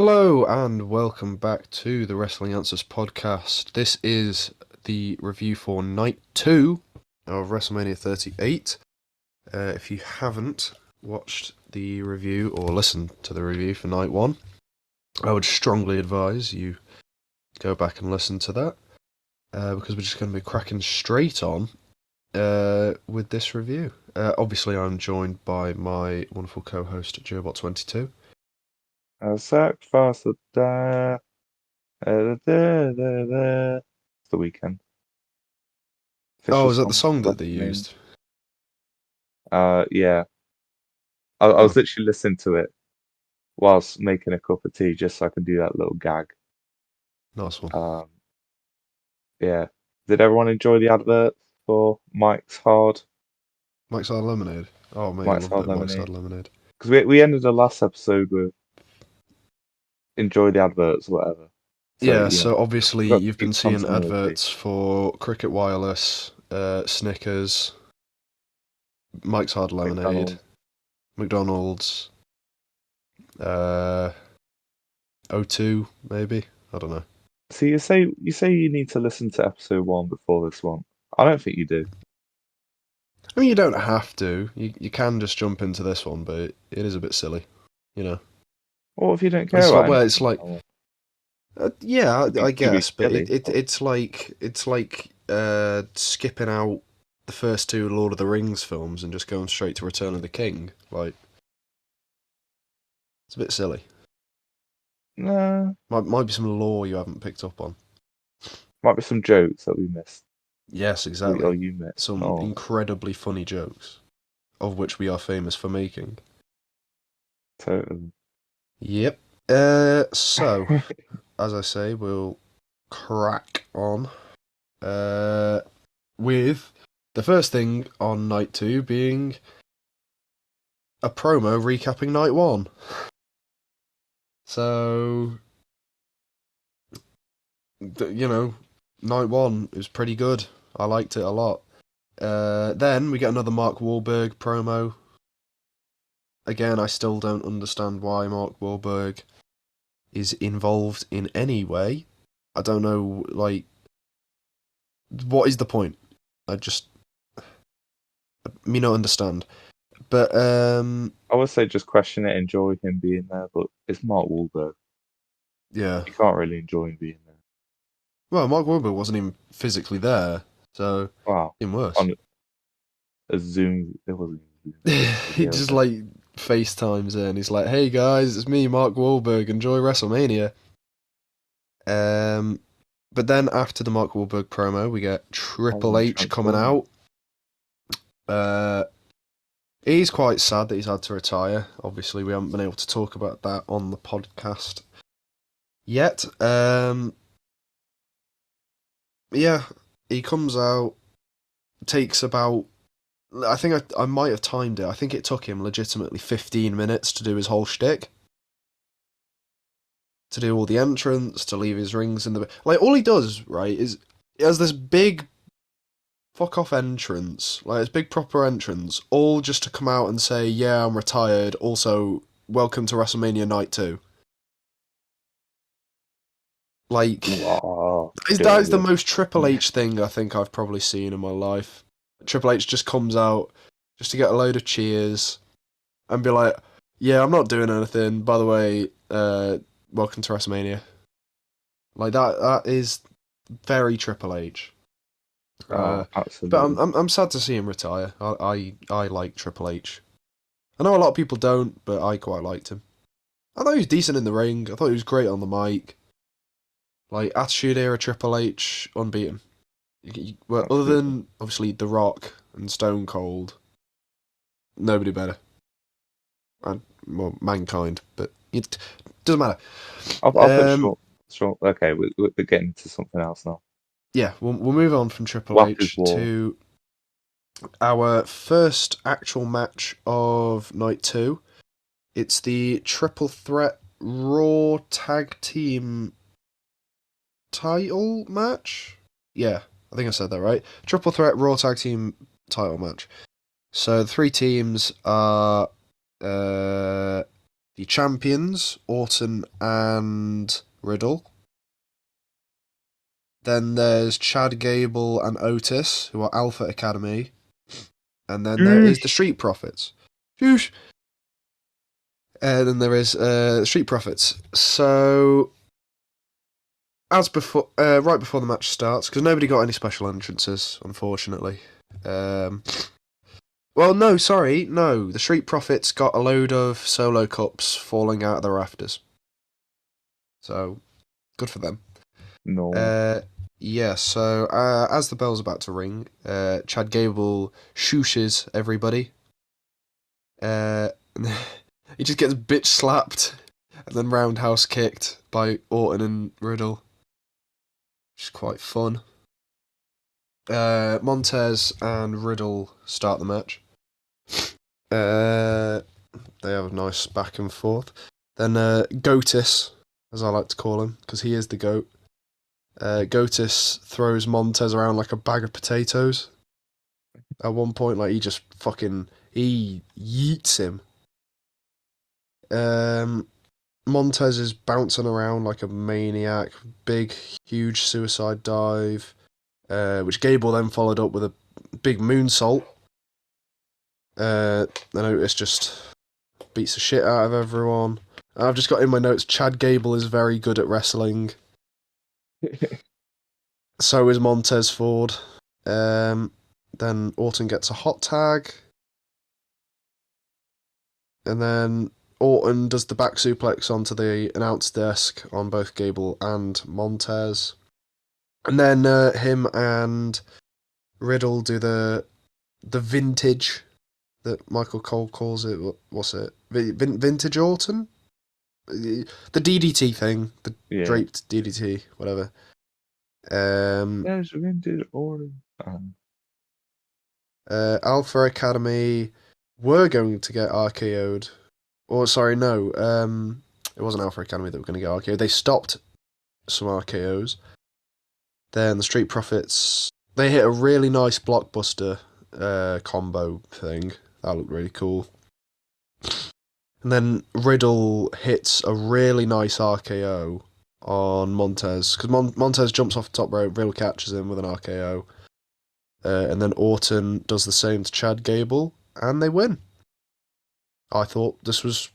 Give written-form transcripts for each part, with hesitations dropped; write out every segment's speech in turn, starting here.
Hello and welcome back to the Wrestling Answers podcast. This is the review for Night 2 of WrestleMania 38. If you haven't watched the review or listened to the review for Night 1, I would strongly advise you go back and listen to that because we're just going to be cracking straight on with this review. Obviously, I'm joined by my wonderful co-host, Joebot22. Sacrifice the die. It's the weekend. Oh, Official is that the song that for they WrestleMania. used? Yeah. I was literally listening to it whilst making a cup of tea just so I can do that little gag. Nice one. Um, yeah. Did everyone enjoy the advert for Mike's Hard Mike's Hard Lemonade. Oh mate, I Mike's love a bit Hard of Mike's Hard Lemonade? Lemonade. Because we ended the last episode with enjoy the adverts or whatever. So Yeah, so we obviously got to you've been keep seeing continuity. adverts for Cricket Wireless, Snickers, Mike's Hard Lemonade, McDonald's. McDonald's, uh, O2 maybe. I don't know. So you say you need to listen to episode 1 before this one. I don't think you do. I mean, you don't have to. You can just jump into this one, but it is a bit silly, you know. Or if you don't care It's like about well, anything it's like about it, yeah, I you'd be guess, but silly. it's like skipping out the first two Lord of the Rings films and just going straight to Return of the King. Like, it's a bit silly. Nah, Might be some lore you haven't picked up on. might be some jokes that we missed. Yes, Or exactly. you missed. Some Oh, incredibly funny jokes, of which we are famous for making. totally. Yep. So, as I say, we'll crack on with the first thing on night 2 being a promo recapping night 1. So, night 1 is pretty good. I liked it a lot. Then we get another Mark Wahlberg promo. Again, I still don't understand why Mark Wahlberg is involved in any way. I don't know, like, what is the point? I just, me not understand. But, I would say just question it, enjoy him being there, but it's Mark Wahlberg. yeah. You can't really enjoy him being there. Well, Mark Wahlberg wasn't even physically there, so Wow. even worse. On a Zoom, it wasn't even Zoom, it was a He video just, thing. like, FaceTimes in. He's like, hey guys, it's me, Mark Wahlberg. Enjoy WrestleMania. But then after the Mark Wahlberg promo, we get Triple Oh, H coming Transformers. out. He's quite sad that he's had to retire. Obviously, we haven't been able to talk about that on the podcast yet. Yeah, he comes out, takes about. I think I might have timed it. I think it took him legitimately 15 minutes to do his whole shtick. To do all the entrance, to leave his rings in the. Like, all he does, right, is. He has this big fuck off entrance, like this big proper entrance, all just to come out and say, yeah, I'm retired. Also, welcome to WrestleMania Night 2. Like, Wow, that is the dirty. most Triple H thing I think I've probably seen in my life. Triple H just comes out just to get a load of cheers and be like, yeah, I'm not doing anything. By the way, welcome to WrestleMania. Like, that is very Triple H. Oh, But absolutely. I'm sad to see him retire. I like Triple H. I know a lot of people don't, but I quite liked him. I thought he was decent in the ring. I thought he was great on the mic. Like, Attitude Era Triple H, unbeaten. Well, other Absolutely. than obviously The Rock and Stone Cold, nobody better. And well, Mankind, but it doesn't matter. I'll put Um, short. Short. Okay, we're getting to something else now. yeah, we'll move on from Triple Waffles H War. to our first actual match of night 2. It's the Triple Threat Raw Tag Team title match? Yeah, I think I said that right. Triple Threat Raw Tag Team title match. So the three teams are the the champions, Orton and Riddle. Then there's Chad Gable and Otis, who are Alpha Academy. And then there is the Street Profits. Shoosh! And then there is Street Profits. So, as before, right before the match starts, because nobody got any special entrances, unfortunately. Well, no, sorry, no. The Street Profits got a load of solo cups falling out of the rafters. So, good for them. No. Yeah, so as the bell's about to ring, Chad Gable shooshes everybody. He just gets bitch slapped and then roundhouse kicked by Orton and Riddle. Which is quite fun. Montez and Riddle start the match. They have a nice back and forth. Then Goatis, as I like to call him, because he is the GOAT. Goatis throws Montez around like a bag of potatoes. At one point, like he yeets him. Montez is bouncing around like a maniac. Big, huge suicide dive, which Gable then followed up with a big moonsault. Then Otis just beats the shit out of everyone. I've just got in my notes, Chad Gable is very good at wrestling. So is Montez Ford. Then Orton gets a hot tag. And then Orton does the back suplex onto the announce desk on both Gable and Montez. And then him and Riddle do the vintage that Michael Cole calls it. What's it? Vintage Orton? The DDT thing. The draped DDT, whatever. There's vintage Orton. Alpha Academy were going to get RKO'd. Or, sorry, no. It wasn't Alpha Academy that were going to get RKO'd. They stopped some RKOs. Then the Street Profits, they hit a really nice blockbuster combo thing. That looked really cool. And then Riddle hits a really nice RKO on Montez. Because Montez jumps off the top rope, Riddle catches him with an RKO. And then Orton does the same to Chad Gable, and they win. I thought this was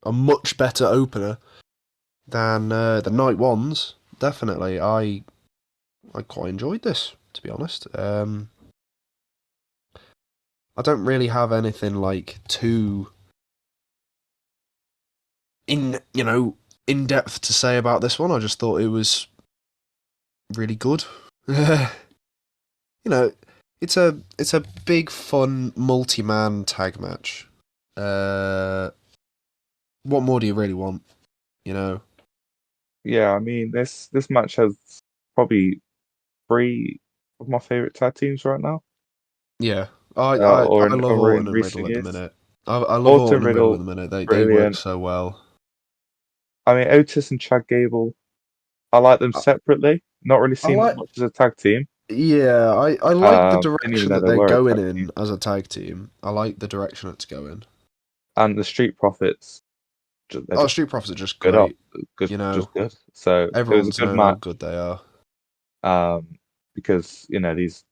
a much better opener than the night ones. Definitely, I quite enjoyed this, to be honest. I don't really have anything like too in depth to say about this one. I just thought it was really good. It's a big fun multi-man tag match. What more do you really want? Yeah, I mean this match has probably 3 of my favorite tag teams right now. Yeah, I Or love or Orton in and recent Riddle at the years. minute. I love Orton, Orton and Riddle at Riddle, the minute. They work brilliant. so well. I mean Otis and Chad Gable, I like them separately. Not really seen them much as a tag team. Yeah, I like the Didn't even direction know that they they're were a going tag in team. as a tag team. I like the direction it's going. And the Street Profits, they're just Street Profits are just good up, great. just good. So it was a Everyone's good known how match. good they are. Because these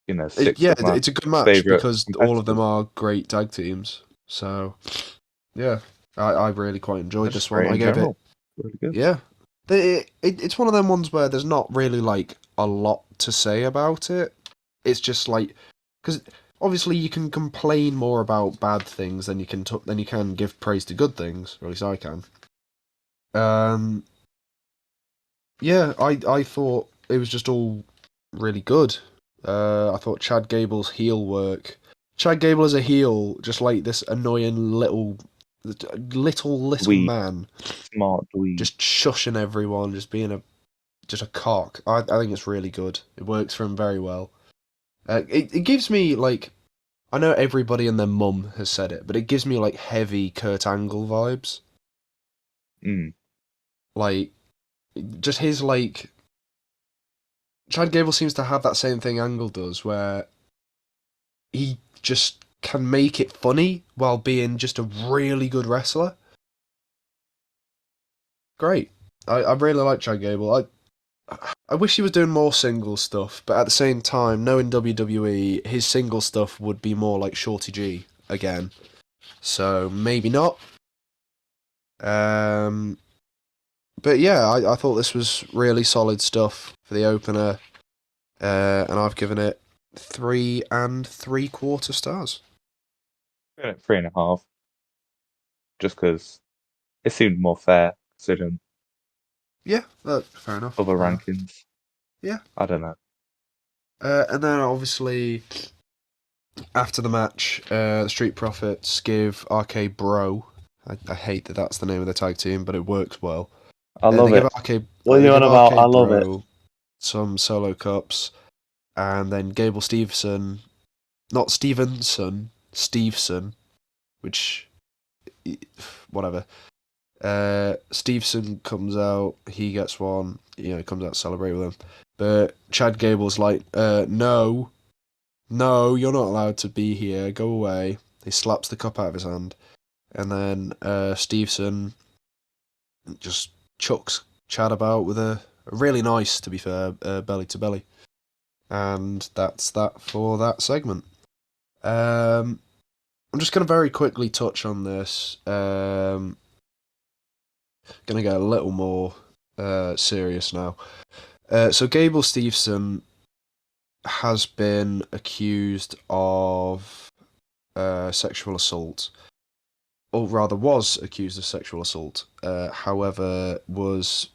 6 of my It's a good match favorite because all of them are great tag teams. So, yeah, I really quite enjoyed this one. I gave it, really good. yeah. It's one of them ones where there's not really like a lot to say about it. It's just like, because obviously you can complain more about bad things than you can give praise to good things. Or at least I can. Yeah, I thought it was just all really good. I thought Chad Gable's heel work. Chad Gable as a heel, just like this annoying little Dweeb. man, Smart dweeb, just shushing everyone, just being a cock. I think it's really good. It works for him very well. It gives me like, I know everybody and their mum has said it, but it gives me like heavy Kurt Angle vibes. Like, just his like. Chad Gable seems to have that same thing Angle does, where he just can make it funny while being just a really good wrestler. great. I really like Chad Gable. I wish he was doing more single stuff, but at the same time, knowing WWE, his single stuff would be more like Shorty G again. So maybe not. But yeah, I thought this was really solid stuff for the opener, and I've given it 3 3/4 stars. Giving it 3.5, just because it seemed more fair considering Yeah, fair enough. other Fair enough. rankings. Yeah. I don't know. And then obviously after the match, the Street Profits give RK Bro. I hate that that's the name of the tag team, but it works well. I love They give it. RK What are they you on give about? I RK love it. Bro some solo cups, and then Gable Stevenson, not Stevenson, which whatever. Stevenson comes out, he gets one, comes out to celebrate with him. But Chad Gable's like, no, you're not allowed to be here, go away. He slaps the cup out of his hand. And then Stevenson just chucks Chad about with a really nice, to be fair, belly to belly. And that's that for that segment. I'm just going to very quickly touch on this. Going to get a little more serious now. So Gable Stevenson has been accused of sexual assault, or rather was accused of sexual assault. However, was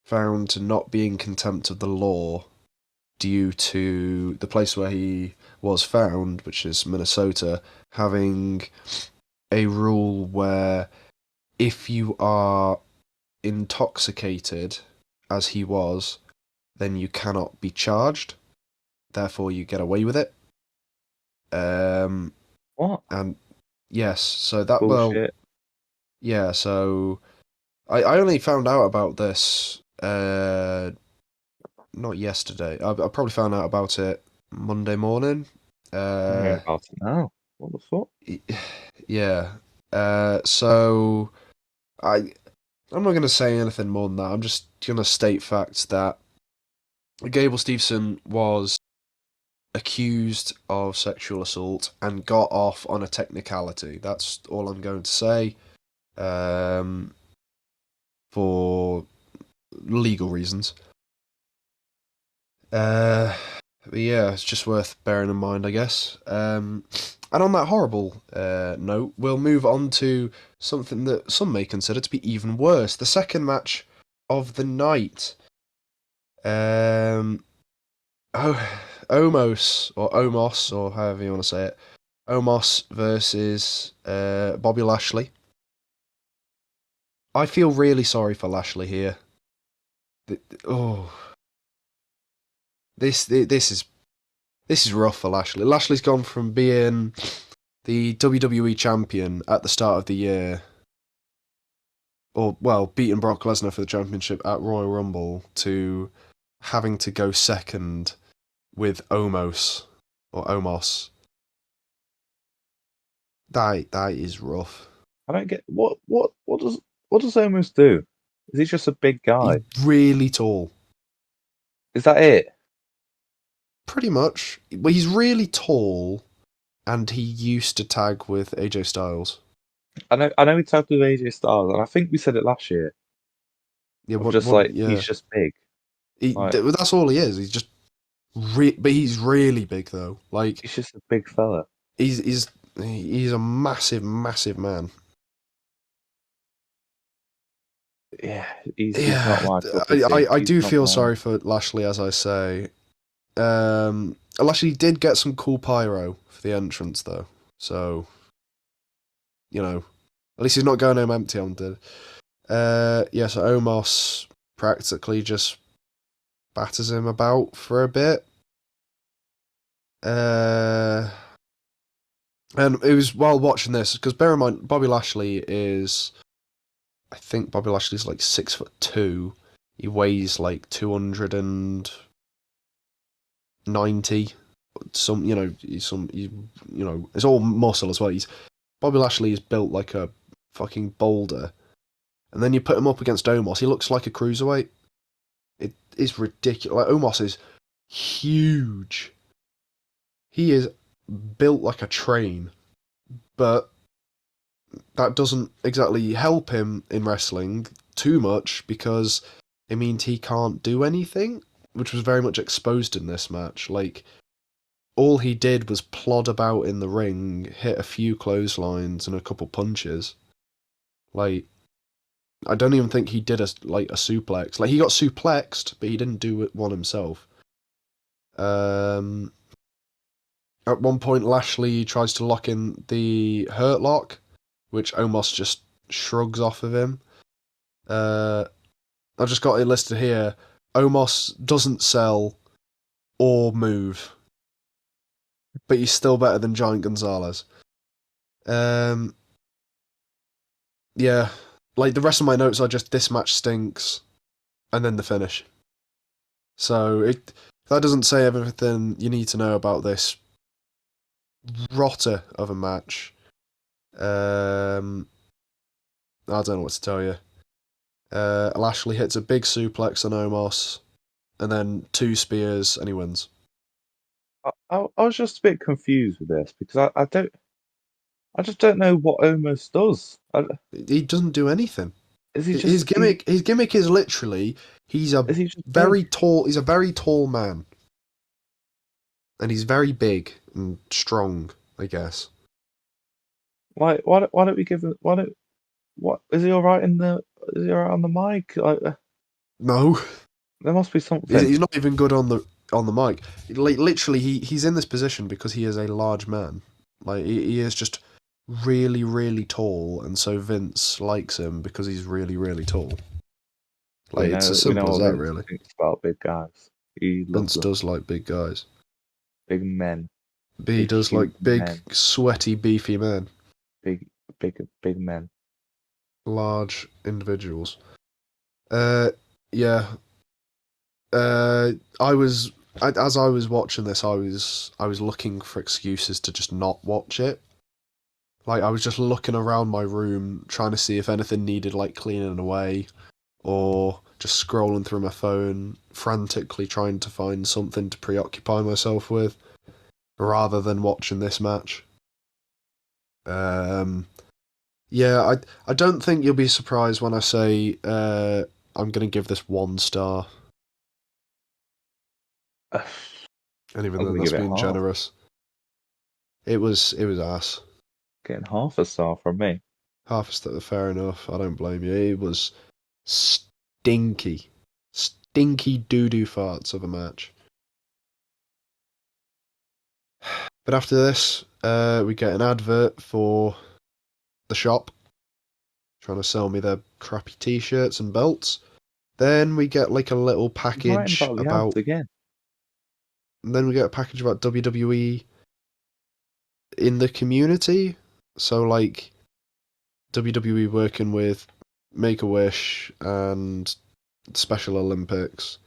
found to not be in contempt of the law due to the place where he was found, which is Minnesota, having a rule where if you are intoxicated, as he was, then you cannot be charged. Therefore, you get away with it. What? And yes, so that Bullshit. yeah. So I only found out about this not yesterday. I probably found out about it Monday morning. I'm hearing about it now. What the fuck? Yeah. So I'm not going to say anything more than that. I'm just going to state facts that Gable Stevenson was accused of sexual assault and got off on a technicality. That's all I'm going to say. For legal reasons. But yeah, it's just worth bearing in mind, I guess. And on that horrible note, we'll move on to something that some may consider to be even worse. The second match of the night. Omos, or however you want to say it. Omos versus Bobby Lashley. I feel really sorry for Lashley here. This is rough for Lashley. Lashley's gone from being the WWE champion at the start of the year, or well, beating Brock Lesnar for the championship at Royal Rumble, to having to go second with Omos. That is rough. I don't get what does Omos do? Is he just a big guy? He's really tall. Is that it? Pretty much. Well, he's really tall, and he used to tag with AJ Styles. I know he tagged with AJ Styles, and I think we said it last year. Yeah, He's just big. That's all he is. He's just, but he's really big though. Like He's just a big fella. he's a massive, massive man. Yeah, he's not my cup of tea. I do He's not feel my- sorry for Lashley, as I say. Lashley did get some cool pyro for the entrance though, so at least he's not going home empty-handed. Yeah, so Omos practically just batters him about for a bit. And it was while watching this, because bear in mind, I think Bobby Lashley's like 6'2". He weighs like 290. It's all muscle as well. Bobby Lashley is built like a fucking boulder, And then you put him up against Omos, he looks like a cruiserweight. It is ridiculous. Like, Omos is huge. He is built like a train, but that doesn't exactly help him in wrestling too much because it means he can't do anything, which was very much exposed in this match. Like, all he did was plod about in the ring, hit a few clotheslines and a couple punches. Like, I don't even think he did a suplex. Like, he got suplexed, but he didn't do one himself. At one point, Lashley tries to lock in the Hurt Lock, which Omos just shrugs off of him. I've just got it listed here. Omos doesn't sell or move, but he's still better than Giant Gonzalez. Yeah, like the rest of my notes are just this match stinks, and then the finish. So that doesn't say everything you need to know about this rotter of a match. I don't know what to tell you. Lashley hits a big suplex on Omos, and then 2 spears, and he wins. I was just a bit confused with this because I just don't know what Omos does. He doesn't do anything. Is he His just gimmick is literally he's a is he just very big? tall. He's a very tall man, and he's very big and strong, I guess. Why don't we give him what is he all right is he all right on the mic? No, There must be something. he's not even good on the mic. Like, literally, he's in this position because he is a large man. Like, he is just really, really tall, and so Vince likes him because he's really, really tall. Like, it's as We know simple as what that, Vince really. thinks about big guys. He loves Vince them. does like big guys. Big men. He Big, does like huge big, men. sweaty, beefy men. Big men. Large individuals. Yeah. I was as I was watching this, I was looking for excuses to just not watch it. Like, I was just looking around my room trying to see if anything needed like cleaning away, or just scrolling through my phone, frantically trying to find something to preoccupy myself with, rather than watching this match. Yeah, I don't think you'll be surprised when I say I'm gonna give this 1 star. I'm And even then, gonna that's give it being half. generous. It was ass. Getting half a star from me. Half a step, fair enough. I don't blame you. It was stinky, stinky doo doo farts of a match. But after this, we get an advert for the shop, trying to sell me their crappy t-shirts and belts. Then we get like a little He's writing package about the ads about. again. And then we get a package about WWE in the community. So, like, WWE working with Make a Wish and Special Olympics,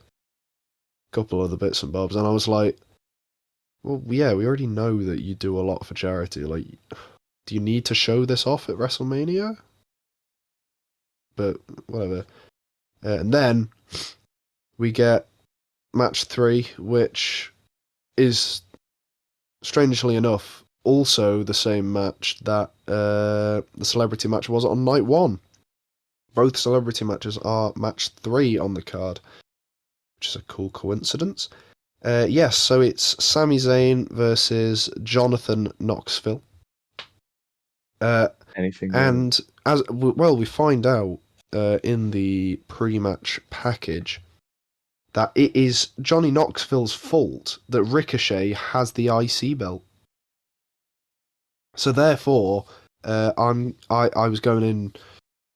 a couple other bits and bobs, and I was like, well, yeah, we already know that you do a lot for charity. Like, do you need to show this off at WrestleMania? But whatever. And then we get match 3, which is, strangely enough, also the same match that the celebrity match was on night 1. Both celebrity matches are match 3 on the card, which is a cool coincidence. Yes, so it's Sami Zayn versus Jonathan Knoxville. Anything goes. And as well, we find out in the pre-match package that it is Johnny Knoxville's fault that Ricochet has the IC belt. So therefore, I was going in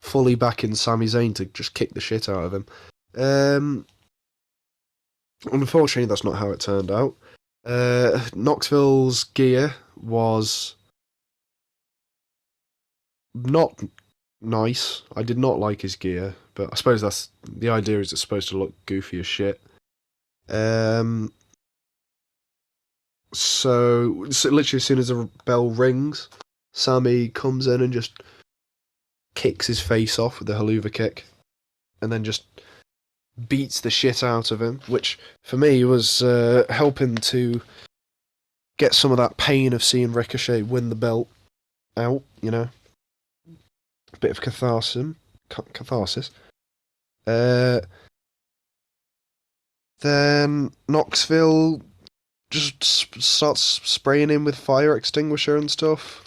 fully backing Sami Zayn to just kick the shit out of him. Unfortunately, that's not how it turned out. Knoxville's gear was not nice. I did not like his gear, but I suppose that's the idea. Is it's supposed to look goofy as shit. So literally, as soon as the bell rings, Sammy comes in and just kicks his face off with the haluva kick, and then just beats the shit out of him, which for me was helping to get some of that pain of seeing Ricochet win the belt out, you know. A bit of catharsis. Then Knoxville just starts spraying him with fire extinguisher and stuff.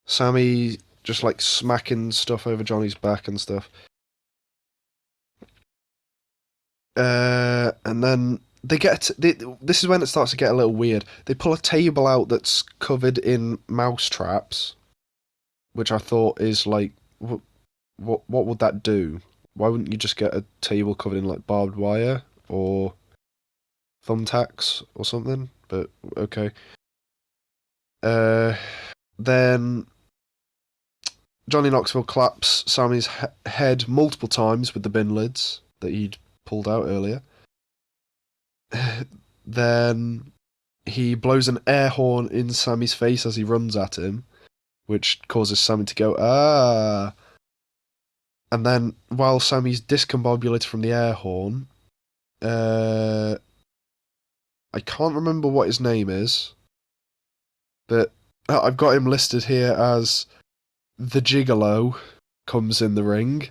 Sammy just like smacking stuff over Johnny's back and stuff. And then this is when it starts to get a little weird. They pull a table out that's covered in mouse traps, which I thought is like, what would that do? Why wouldn't you just get a table covered in like barbed wire or thumbtacks or something? But okay. Then Johnny Knoxville claps Sammy's head multiple times with the bin lids that he'd pulled out earlier. Then he blows an air horn in Sammy's face as he runs at him, which causes Sammy to go, ah. And then, while Sammy's discombobulated from the air horn, I can't remember what his name is, but I've got him listed here as the Gigolo comes in the ring.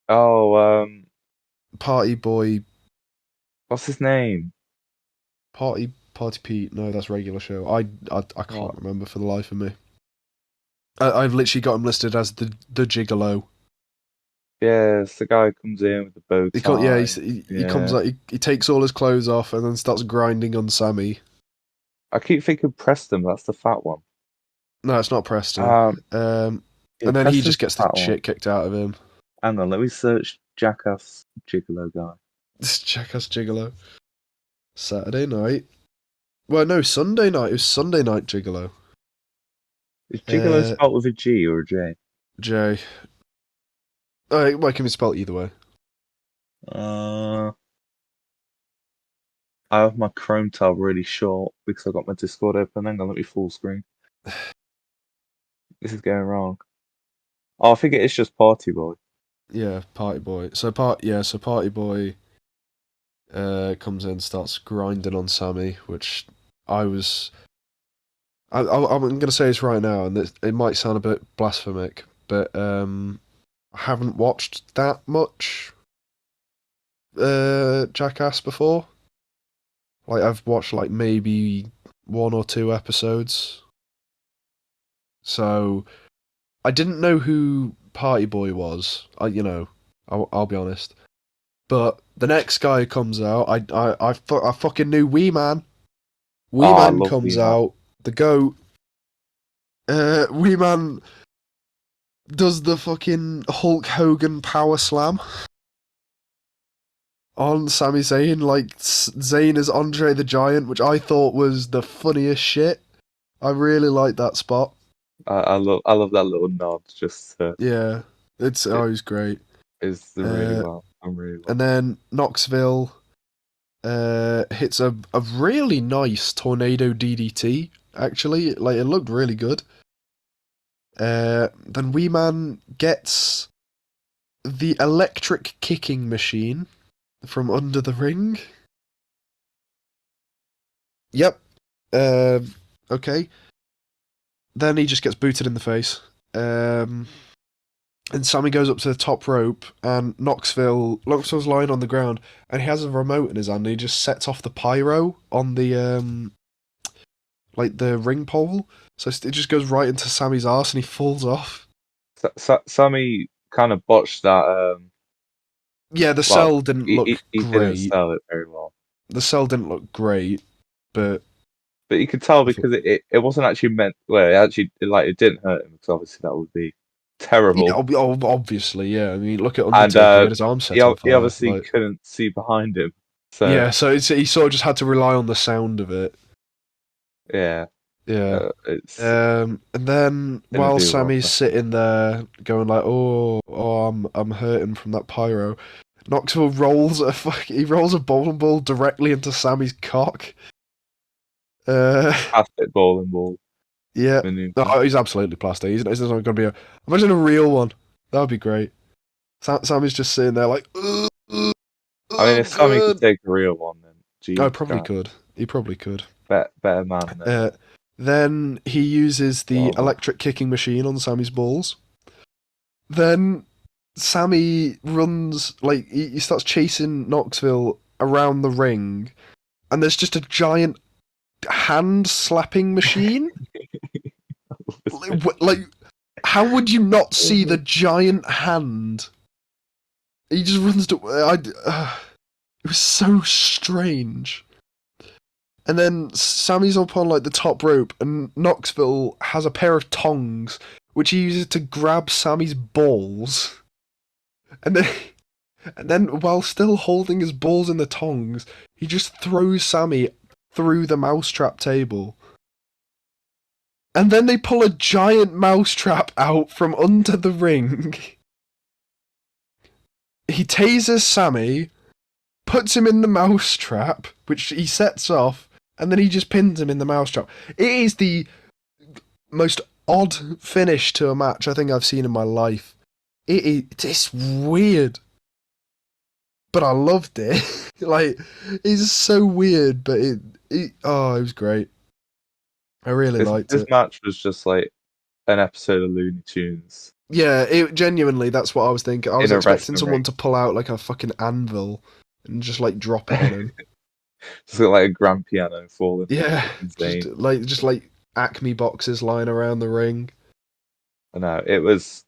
Oh, Party Boy. what's his name? Party Pete. No, that's regular show. I can't remember for the life of me. I've literally got him listed as the Gigolo. Yeah, it's the guy who comes in with the bow tie. He comes out. He takes all his clothes off and then starts grinding on Sammy. I keep thinking Preston, that's the fat one. No, it's not Preston. Yeah, and then he Preston's just gets the shit kicked out of him. Hang on, let me search Jackass Gigolo guy. This Jackass Gigolo. Saturday night. Well, no, Sunday night. It was Sunday night Gigolo. Is Gigolo spelled with a G or a J? J. Well, it can be spelled either way. I have my Chrome tab really short because I got my Discord open. Hang on, let me full screen. This is going wrong. Oh, I think it is just Party Boy. Yeah, Party Boy. So Party Boy comes in, starts grinding on Sammy, which I'm going to say this right now, and it might sound a bit blasphemic, but I haven't watched that much Jackass before. Like, I've watched like maybe 1 or 2 episodes. So I didn't know who Party Boy was. I'll be honest. But the next guy who comes out, I fucking knew Wee Man. Wee Man comes out. The GOAT. Wee Man does the fucking Hulk Hogan power slam on Sami Zayn, like Zayn is Andre the Giant, which I thought was the funniest shit. I really liked that spot. I love that little nod. Yeah, it's always great. It's really well. I'm really well. And then Knoxville hits a really nice tornado DDT. Actually, like it looked really good. Then Wee Man gets the electric kicking machine from under the ring. Yep. Okay. Then he just gets booted in the face. And Sammy goes up to the top rope, and Knoxville's lying on the ground, and he has a remote in his hand, and he just sets off the pyro on the like the ring pole. So it just goes right into Sammy's arse, and he falls off. Sammy kind of botched that. Yeah, the cell didn't look great. He didn't sell it very well. The cell didn't look great, but you could tell because it wasn't actually meant. Well, it didn't hurt him because obviously that would be terrible. Yeah, obviously, yeah. I mean, look at Undertaker with his arm set on fire. He obviously couldn't see behind him. So yeah, so he sort of just had to rely on the sound of it. Yeah. Yeah. And then while Sammy's sitting there going like, "Oh, I'm hurting from that pyro," Knoxville rolls a bowling ball directly into Sammy's cock. Classic bowling ball. Yeah. maneuver. Oh, he's absolutely plastic. He's not going to be a. Imagine a real one. That would be great. Sammy's just sitting there like, I mean, oh, if Sammy could God. take a real one, then I Jesus probably Christ, could. He probably could. better man than Uh, then he uses the Joebot. electric kicking machine on Sammy's balls. Then Sammy runs, like, he starts chasing Knoxville around the ring, and there's just a giant hand slapping machine. Like, how would you not see the giant hand? He just runs to. It was so strange. And then Sammy's up on like the top rope, and Knoxville has a pair of tongs, which he uses to grab Sammy's balls. And then, and then while still holding his balls in the tongs, he just throws Sammy through the mousetrap table. And then they pull a giant mousetrap out from under the ring. He tases Sammy, puts him in the mousetrap, which he sets off, and then he just pins him in the mousetrap. It is the most odd finish to a match I think I've seen in my life. It's weird, but I loved it. Like, it's so weird, but it was great. I really liked This it. match was just like an episode of Looney Tunes Yeah, it genuinely, that's what I was thinking. I was in a expecting wrestling someone ring. to pull out like a fucking anvil and just like drop it on him. Just got like a grand piano falling. Yeah, Insane. just like Acme boxes lying around the ring. I know it was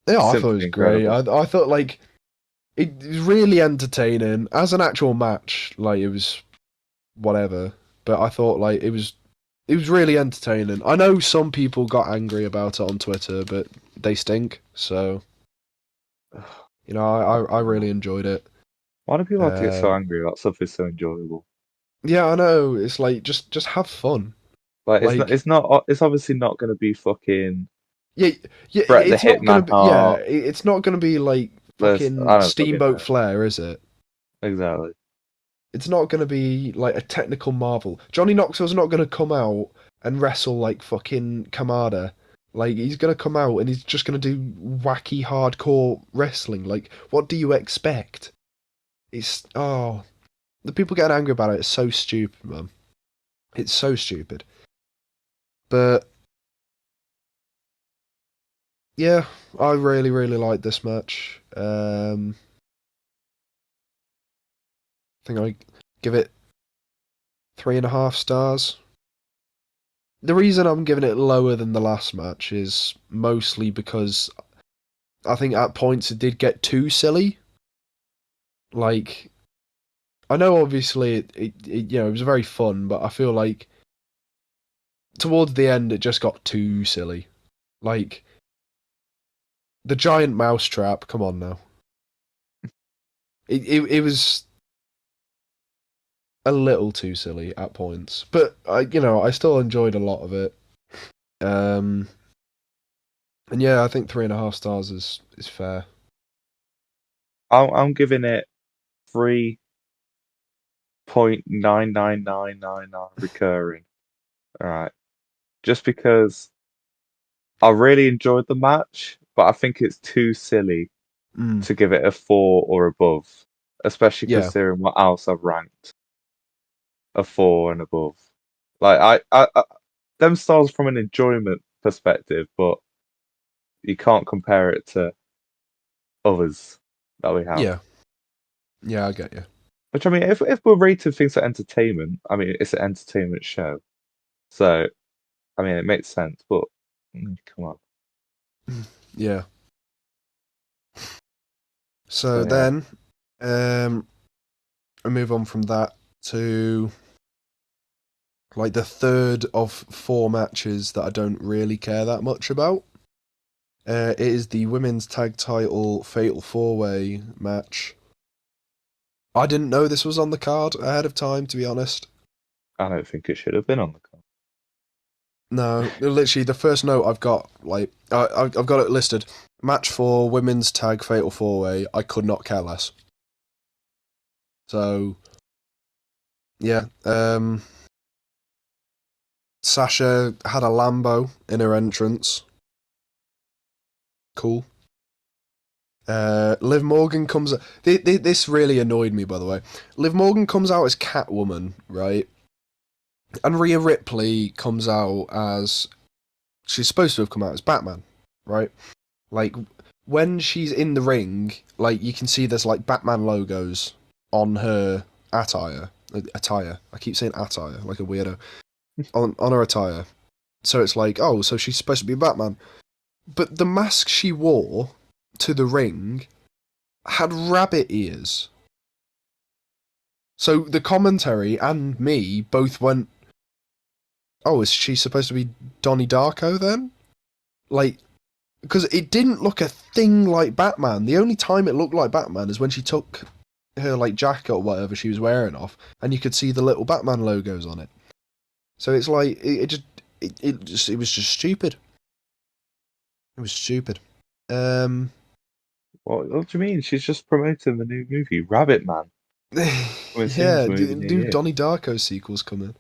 Yeah, I thought it simply was great. incredible. I thought like it was really entertaining as an actual match. Like it was whatever, but I thought like it was really entertaining. I know some people got angry about it on Twitter, but they stink. So you know, I really enjoyed it. Why do people have to get so Um, angry about something so enjoyable? yeah, I know. It's like just have fun. Like Like it's obviously not going to be fucking yeah, yeah. Bret the It's not gonna Hitman be Hart. It's not gonna be like I fucking don't fucking Steamboat know. Flair, is it? Exactly. It's not going to be like a technical marvel. Johnny Knoxville's not going to come out and wrestle like fucking Kamada. Like he's going to come out and he's just going to do wacky hardcore wrestling. Like what do you expect? It's the people getting angry about it is so stupid, man. It's so stupid. But yeah, I really like this match. I think I give it 3.5 stars. The reason I'm giving it lower than the last match is mostly because I think at points it did get too silly. Like, I know obviously it was very fun, but I feel like towards the end it just got too silly. Like, the giant mousetrap, come on now. It was a little too silly at points, but I still enjoyed a lot of it. Um, and yeah, I think 3.5 stars is fair. I'm giving it 3.99999 recurring. All right, just because I really enjoyed the match, but I think it's too silly Mm, to give it a 4 or above, especially yeah, considering what else I've ranked a 4 and above. Like them styles from an enjoyment perspective, but you can't compare it to others that we have. yeah, yeah. I get you. Which I mean, if we're rating things for entertainment, I mean it's an entertainment show, so I mean it makes sense. But come on, Yeah. so So yeah, then, I move on from that to like the third of 4 matches that I don't really care that much about. It is the women's tag title fatal 4-way match. I didn't know this was on the card ahead of time, to be honest. I don't think it should have been on the card. No, literally the first note I've got, like, I've got it listed. Match 4, women's tag fatal 4-way. I could not care less. So, yeah. Sasha had a Lambo in her entrance. Cool. Liv Morgan comes. This really annoyed me, by the way. Liv Morgan comes out as Catwoman, right? And Rhea Ripley comes out as she's supposed to have come out as Batman, right? Like when she's in the ring, like you can see there's like Batman logos on her attire. Attire. I keep saying attire like a weirdo. On her attire. So it's like, oh, so she's supposed to be Batman. But the mask she wore to the ring had rabbit ears. So the commentary and me both went, oh, is she supposed to be Donnie Darko then? Like, because it didn't look a thing like Batman. The only time it looked like Batman is when she took her like jacket or whatever she was wearing off, and you could see the little Batman logos on it. So it's like it was just stupid. It was stupid. What do you mean? She's just promoting the new movie, Rabbit Man. Coming soon Yeah, to movie near new you. Donnie Darko sequels coming.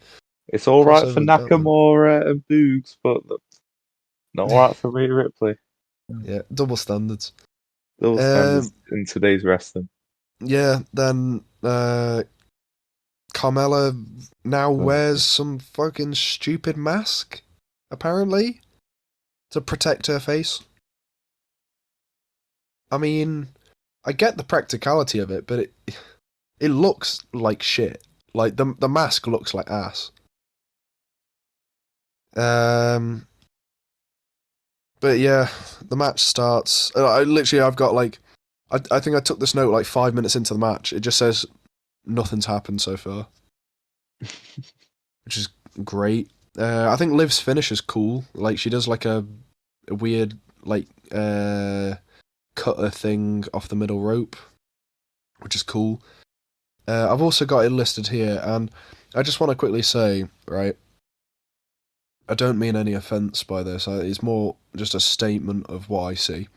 It's all right for Crossover with Batman. Nakamura and Boogs, but not all right for Rhea Ripley. Yeah, double standards. Double standards Um, in today's wrestling. yeah, then Carmella now Oh, wears some fucking stupid mask, apparently, to protect her face. I mean, I get the practicality of it, but it looks like shit. Like the mask looks like ass. But yeah, the match starts. I've got like, I think I took this note like 5 minutes into the match. It just says nothing's happened so far, which is great. I think Liv's finish is cool. Like she does like a weird like cutter thing off the middle rope, which is cool. I've also got it listed here, and I just want to quickly say, right, I don't mean any offence by this. It's more just a statement of what I see.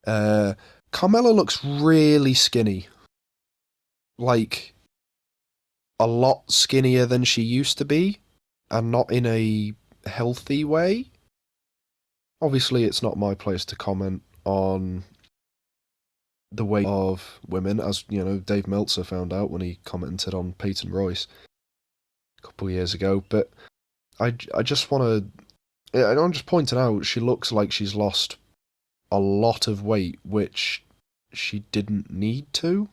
Carmella looks really skinny. Like, a lot skinnier than she used to be, and not in a healthy way. Obviously, it's not my place to comment on the weight of women, as you know, Dave Meltzer found out when he commented on Peyton Royce a couple of years ago. But I just want to, I'm just pointing out, she looks like she's lost a lot of weight, which she didn't need to.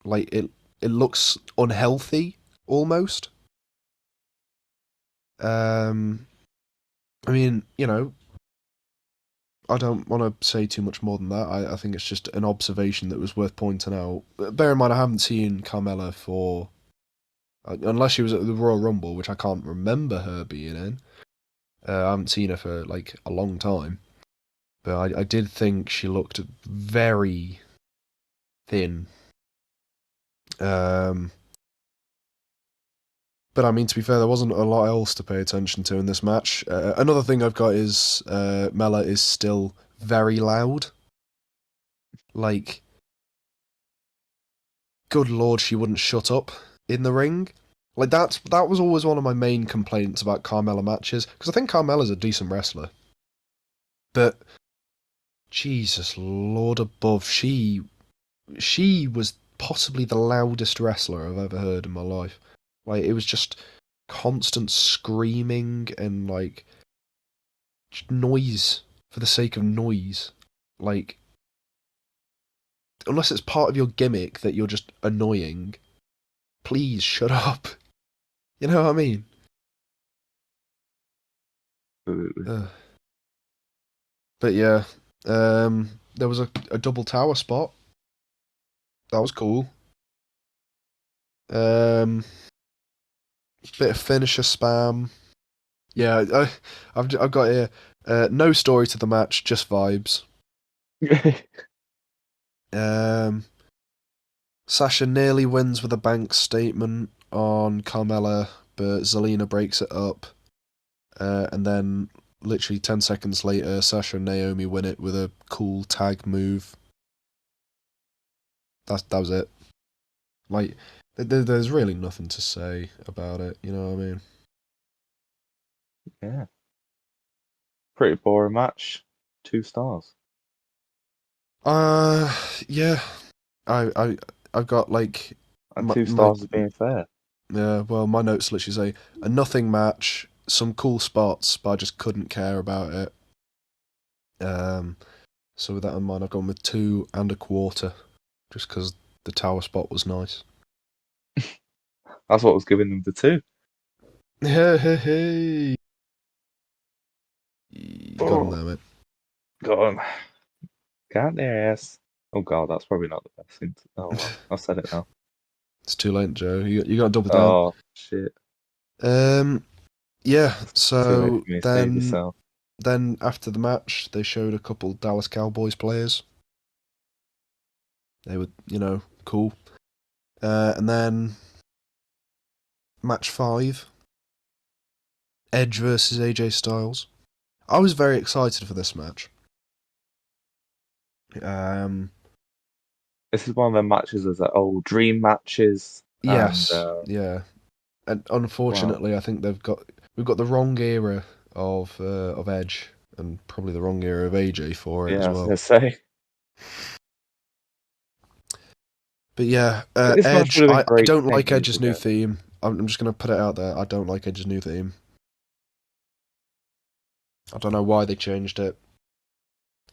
Like it looks unhealthy almost. Um, I mean, you know, I don't want to say too much more than that. I think it's just an observation that was worth pointing out. Bear in mind, I haven't seen Carmella for unless she was at the Royal Rumble, which I can't remember her being in. I haven't seen her for like a long time, but I did think she looked very thin. Um, but I mean, to be fair, there wasn't a lot else to pay attention to in this match. Another thing I've got is Mella is still very loud. Like, good lord, she wouldn't shut up in the ring. Like that was always one of my main complaints about Carmella matches, because I think Carmella's a decent wrestler, but Jesus Lord above, she was possibly the loudest wrestler I've ever heard in my life. Like it was just constant screaming and like noise for the sake of noise. Like unless it's part of your gimmick that you're just annoying, please shut up. You know what I mean? absolutely. But yeah, there was a double tower spot. That was cool. Um, bit of finisher spam. Yeah, I've got here. No story to the match, just vibes. Um, Sasha nearly wins with a bank statement on Carmella, but Zelina breaks it up. And then, literally 10 seconds later, Sasha and Naomi win it with a cool tag move. That was it. Like, there's really nothing to say about it, you know what I mean? Yeah. Pretty boring match. 2 stars. Yeah. I've got like And my, 2 stars is being fair. well, my notes literally say a nothing match, some cool spots, but I just couldn't care about it. So with that in mind, I've gone with 2.25, just because the tower spot was nice. That's what was giving them the 2. Hey, hey, hey. Got him Oh, there, mate. got 'em. Got their ass. Oh god, that's probably not the best thing to... Oh well, I've said it now. It's too late, Joe. You got to double down. Oh shit. Um, yeah. Too late So for me. Save then, yourself. then after the match, they showed a couple Dallas Cowboys players. They were, cool. And then match 5, Edge versus AJ Styles. I was very excited for this match. Um, This is one of them matches as like old dream matches, and yes, yeah, and well, unfortunately, I think we've got the wrong era of Edge, and probably the wrong era of AJ for it yeah, as I was well. gonna say But yeah, this match Edge. would have been I great don't 10 like years Edge's new ago. theme. I'm just gonna put it out there. I don't like Edge's new theme. I don't know why they changed it.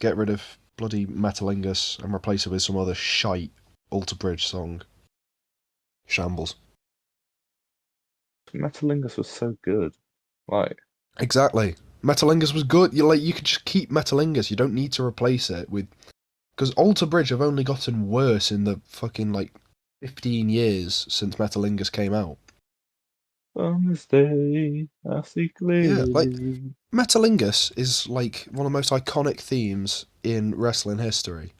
Get rid of bloody Metalingus and replace it with some other shite Alter Bridge song. Shambles. Metalingus was so good. Like, Exactly. Metalingus was good. You could just keep Metalingus. You don't need to replace it with, because Alter Bridge have only gotten worse in the fucking 15 years since Metalingus came out. on this day, I see Yeah, clearly. Metalingus is one of the most iconic themes in wrestling history.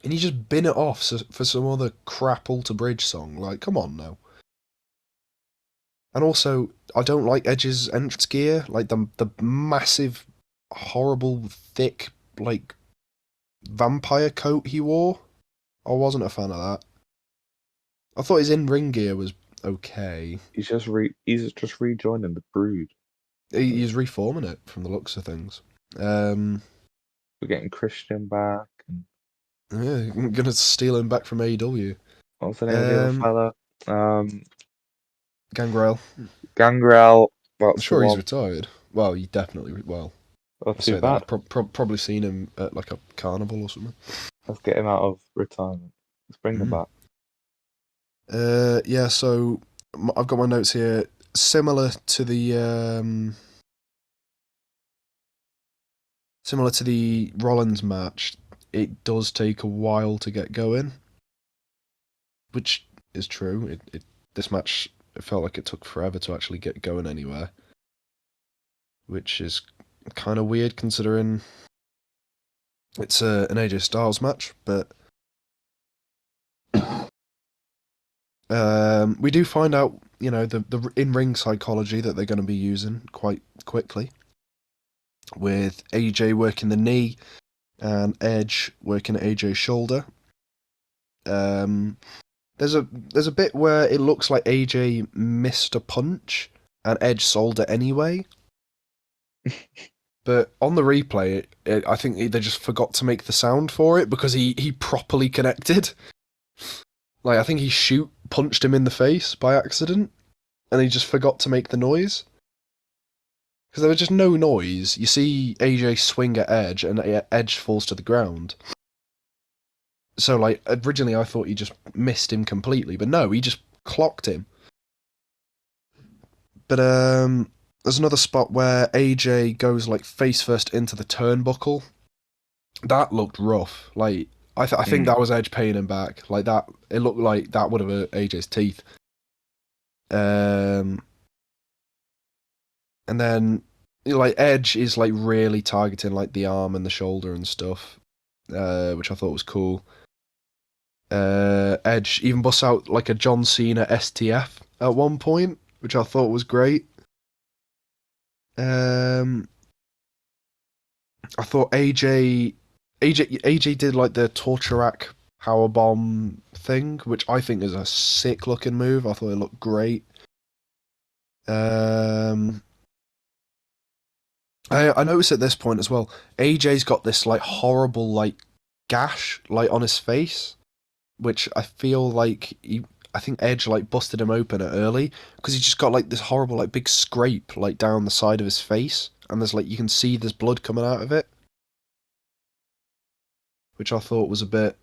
And you just bin it off for some other crap Alter Bridge song. Come on now. And also, I don't like Edge's entrance gear, the massive, horrible, thick, vampire coat he wore. I wasn't a fan of that. I thought his in-ring gear was okay. He's just rejoining the Brood. He's reforming it from the looks of things. Um, We're getting Christian back, and yeah, I'm gonna steal him back from AEW. what's the name of the other Um, fella? Um, Gangrel. Gangrel. I'm That's the sure he's one. retired. Well, he definitely. Well, Oh, I too say that. bad. I've probably seen him at a carnival or something. Let's get him out of retirement. Let's bring him Mm. back. Yeah. So I've got my notes here. Similar to the Rollins match, it does take a while to get going, which is true. This match, it felt like it took forever to actually get going anywhere, which is kind of weird considering it's an AJ Styles match. But we do find out, the in-ring psychology that they're going to be using quite quickly, with AJ working the knee and Edge working AJ's shoulder. Um, there's a bit where it looks like AJ missed a punch and Edge sold it anyway. But on the replay, I think they just forgot to make the sound for it because he properly connected. I think he punched him in the face by accident, and he just forgot to make the noise. Because there was just no noise. You see AJ swing at Edge, and Edge falls to the ground. So, originally I thought he just missed him completely, but no, he just clocked him. But there's another spot where AJ goes face first into the turnbuckle. That looked rough. I think that was Edge paying him back. That, it looked like that would have hurt AJ's teeth. And then Edge is really targeting the arm and the shoulder and stuff, which I thought was cool. Edge even busts out a John Cena STF at one point, which I thought was great. I thought AJ did the torture rack power bomb thing, which I think is a sick looking move. I thought it looked great. I noticed at this point as well, AJ's got this like horrible like gash like on his face, which I feel like I think Edge like busted him open early because he just got like this horrible like big scrape like down the side of his face, and there's like you can see there's blood coming out of it, which I thought was a bit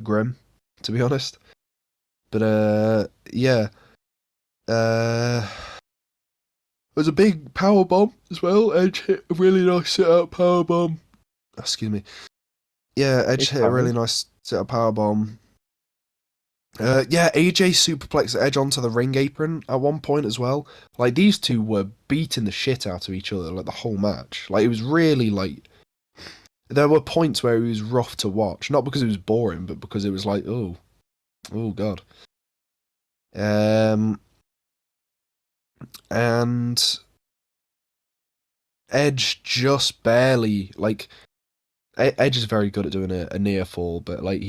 grim, to be honest. But yeah, uh, it was a big power bomb as well. Edge hit a really nice sit out power bomb. Excuse me. Yeah, Edge It's hit a really fine. nice sit out power bomb. Yeah, AJ superplexed Edge onto the ring apron at one point as well. Like these two were beating the shit out of each other like the whole match. Like it was really like there were points where it was rough to watch, not because it was boring, but because it was like oh god. Um, and Edge just barely like Edge is very good at doing a near fall, but like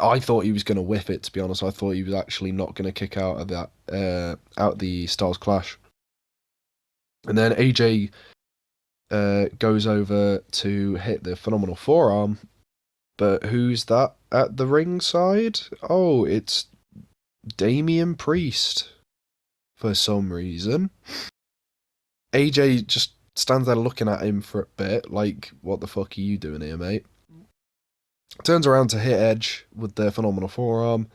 I thought he was going to whiff it. To be honest, I thought he was actually not going to kick out of that out the Styles Clash, and then AJ goes over to hit the phenomenal forearm, but who's that at the ringside? Oh, it's Damian Priest for some reason. AJ just stands there looking at him for a bit, like, what the fuck are you doing here, mate? Turns around to hit Edge with the phenomenal forearm.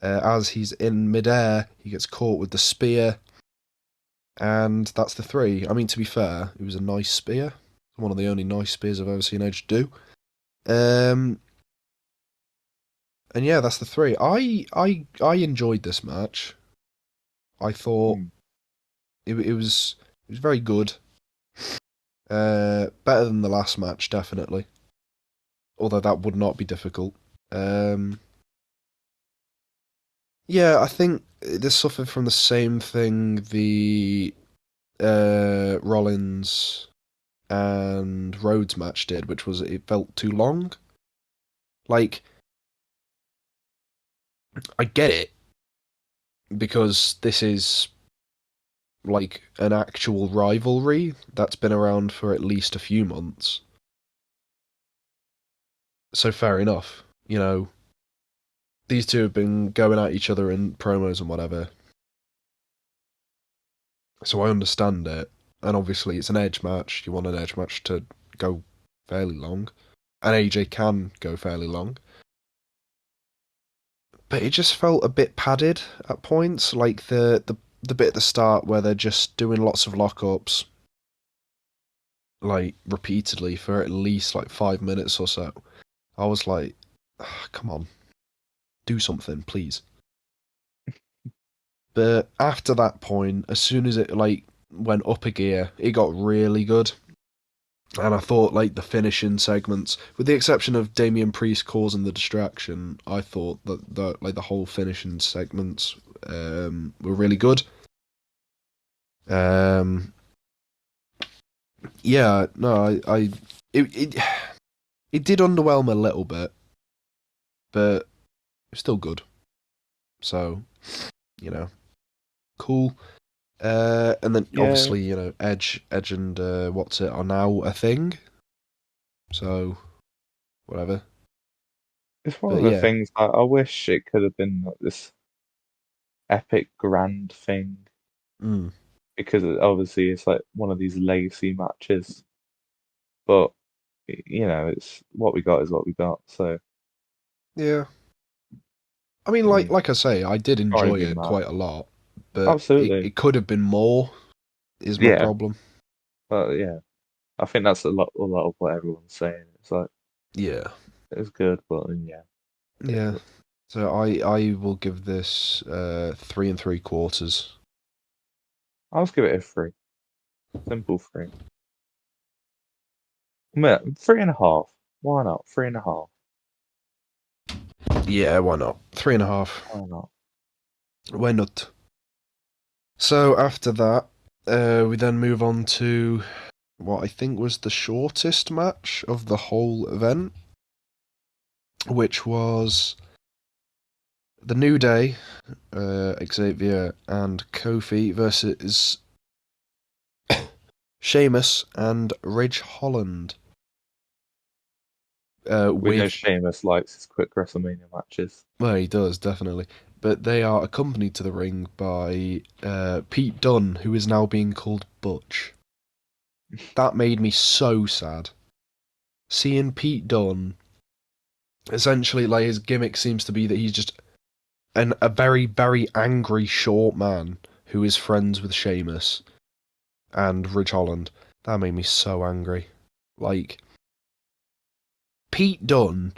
As he's in midair, he gets caught with the spear, and that's the three. I mean, to be fair, it was a nice spear. One of the only nice spears I've ever seen Edge do. And yeah, that's the three. I enjoyed this match. I thought Mm. it was very good. Better than the last match, definitely. Although that would not be difficult. Yeah, I think this suffered from the same thing the Rollins and Rhodes match did, which was it felt too long. Like, I get it, because this is like an actual rivalry that's been around for at least a few months. So fair enough, you know, these two have been going at each other in promos and whatever. So I understand it. And obviously it's an edge match. You want an edge match to go fairly long. And AJ can go fairly long. But it just felt a bit padded at points, like the bit at the start where they're just doing lots of lockups, like repeatedly for at least like 5 minutes or so. I was like, come on, do something, please. But after that point, as soon as it like went up a gear, it got really good. And I thought like the finishing segments, with the exception of Damian Priest causing the distraction, I thought that the whole finishing segments were really good. Um, yeah, no, it it did underwhelm a little bit, but it's still good. So, you know, cool. And then Yeah, obviously, you know, Edge and what's it are now a thing. So, whatever. it's one But of the yeah, things I wish it could have been like this epic grand thing mm, because obviously it's like one of these lacy matches, but you know, it's what we got is what we got. So yeah. I mean, I mean, like I say, I did enjoy driving it that. quite a lot, but Absolutely. it could have been more. Is my Yeah, problem. but yeah, I think that's a lot of what everyone's saying. It's like Yeah, it's good, but yeah, yeah. So I will give this 3 3/4. I'll just give it a three, simple three. Man, 3.5. Why not? 3.5. Yeah, why not? 3.5. Why not? Why not? So after that, we then move on to what I think was the shortest match of the whole event, which was the New Day, Xavier and Kofi versus Sheamus and Ridge Holland. We know With Sheamus likes his quick WrestleMania matches. Well, he does definitely, but they are accompanied to the ring by Pete Dunne, who is now being called Butch. That made me so sad. Seeing Pete Dunne, essentially, like his gimmick seems to be that he's just a very, very angry short man who is friends with Sheamus and Ridge Holland. That made me so angry. Like, Pete Dunne,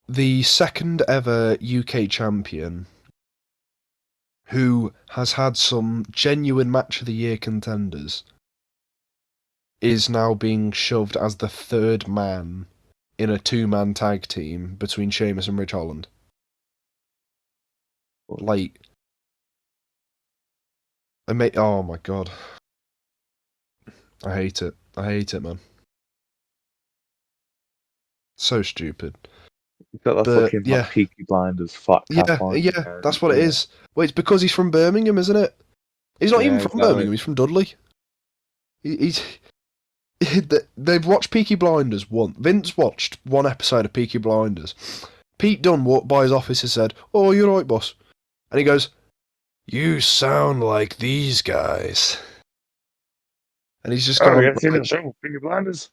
the second ever UK champion, who has had some genuine Match of the Year contenders, is now being shoved as the third man in a two-man tag team between Sheamus and Ridge Holland. Like, oh my god. I hate it. I hate it, man. So stupid. He's got that But, fucking yeah. like Peaky Blinders flat cap on. Yeah, that's what it is. Well, it's because he's from Birmingham, isn't it? He's not even from Birmingham, he's from Dudley. They've watched Peaky Blinders once. Vince watched one episode of Peaky Blinders. Pete Dunne walked by his office and said, "Oh, you're right, boss." And he goes, "You sound like these guys." And he's just gone. Seen the show, Peaky Blinders.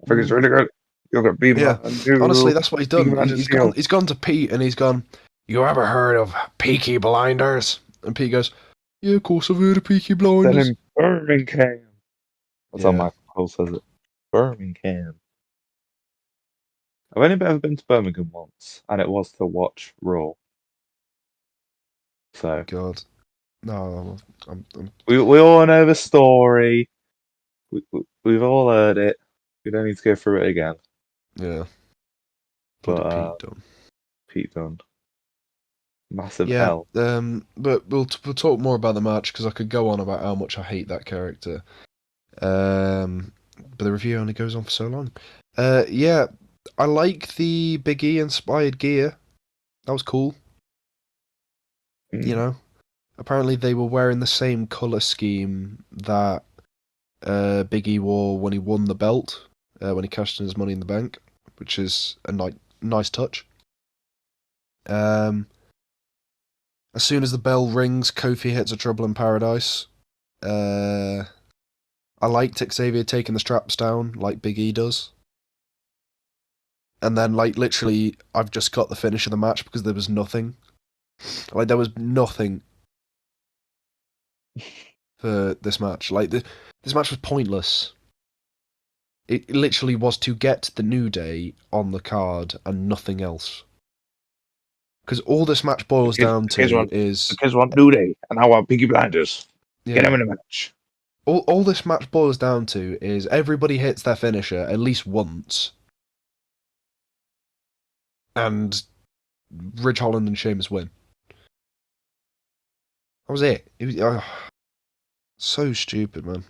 I think it's really good. You're gonna be Yeah, honestly, that's what he's done. He's gone to Pete and he's gone, "You ever heard of Peaky Blinders?" And Pete goes, "Yeah, of course I've heard of Peaky Blinders." Then in Birmingham. That's how Michael Cole says it. Birmingham. I've only ever been to Birmingham once, and it was to watch Raw. So God, no, we all know the story. We've all heard it. We don't need to go through it again. Yeah, But Pete Dunne. Pete Dunne. Massive L. But we'll talk more about the match because I could go on about how much I hate that character. But the review only goes on for so long. Yeah, I like the Big E inspired gear. That was cool. You know, apparently they were wearing the same color scheme that Big E wore when he won the belt, when he cashed in his Money in the Bank, which is a nice touch. As soon as the bell rings, Kofi hits a Trouble in Paradise. I liked Xavier taking the straps down like Big E does. And then, like, literally, I've just got the finish of the match because there was nothing. Like, there was nothing for this match. Like, this match was pointless. It literally was to get the New Day on the card and nothing else. Because all this match boils down to is... The kids want New Day, and I want Peaky Blinders. Yeah. Get them in a match. All this match boils down to is everybody hits their finisher at least once. And Ridge Holland and Sheamus win. That was it. It was so stupid, man.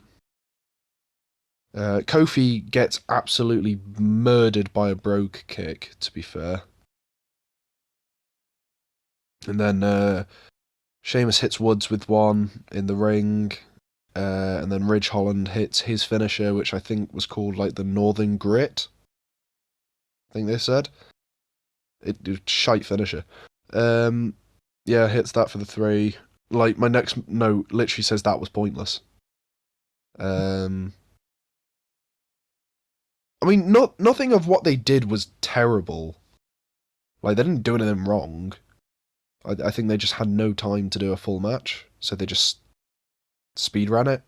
Kofi gets absolutely murdered by a brogue kick, to be fair. And then Sheamus hits Woods with one in the ring. And then Ridge Holland hits his finisher, which I think was called like the Northern Grit. I think they said. It was shite finisher. Yeah, hits that for the 3. Like, my next note literally says that was pointless. I mean, nothing of what they did was terrible. Like, they didn't do anything wrong. I think they just had no time to do a full match, so they just speedran it.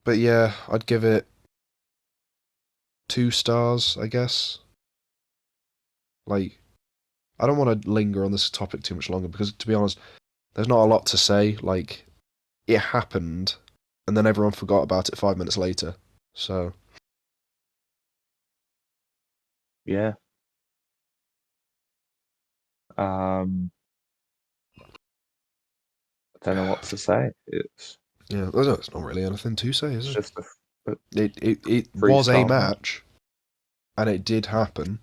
But yeah, I'd give it 2 stars, I guess. Like, I don't want to linger on this topic too much longer because, to be honest, there's not a lot to say. Like, it happened, and then everyone forgot about it 5 minutes later. So, yeah. I don't know what to say. It's there's not really anything to say, is just it was a match, and it did happen,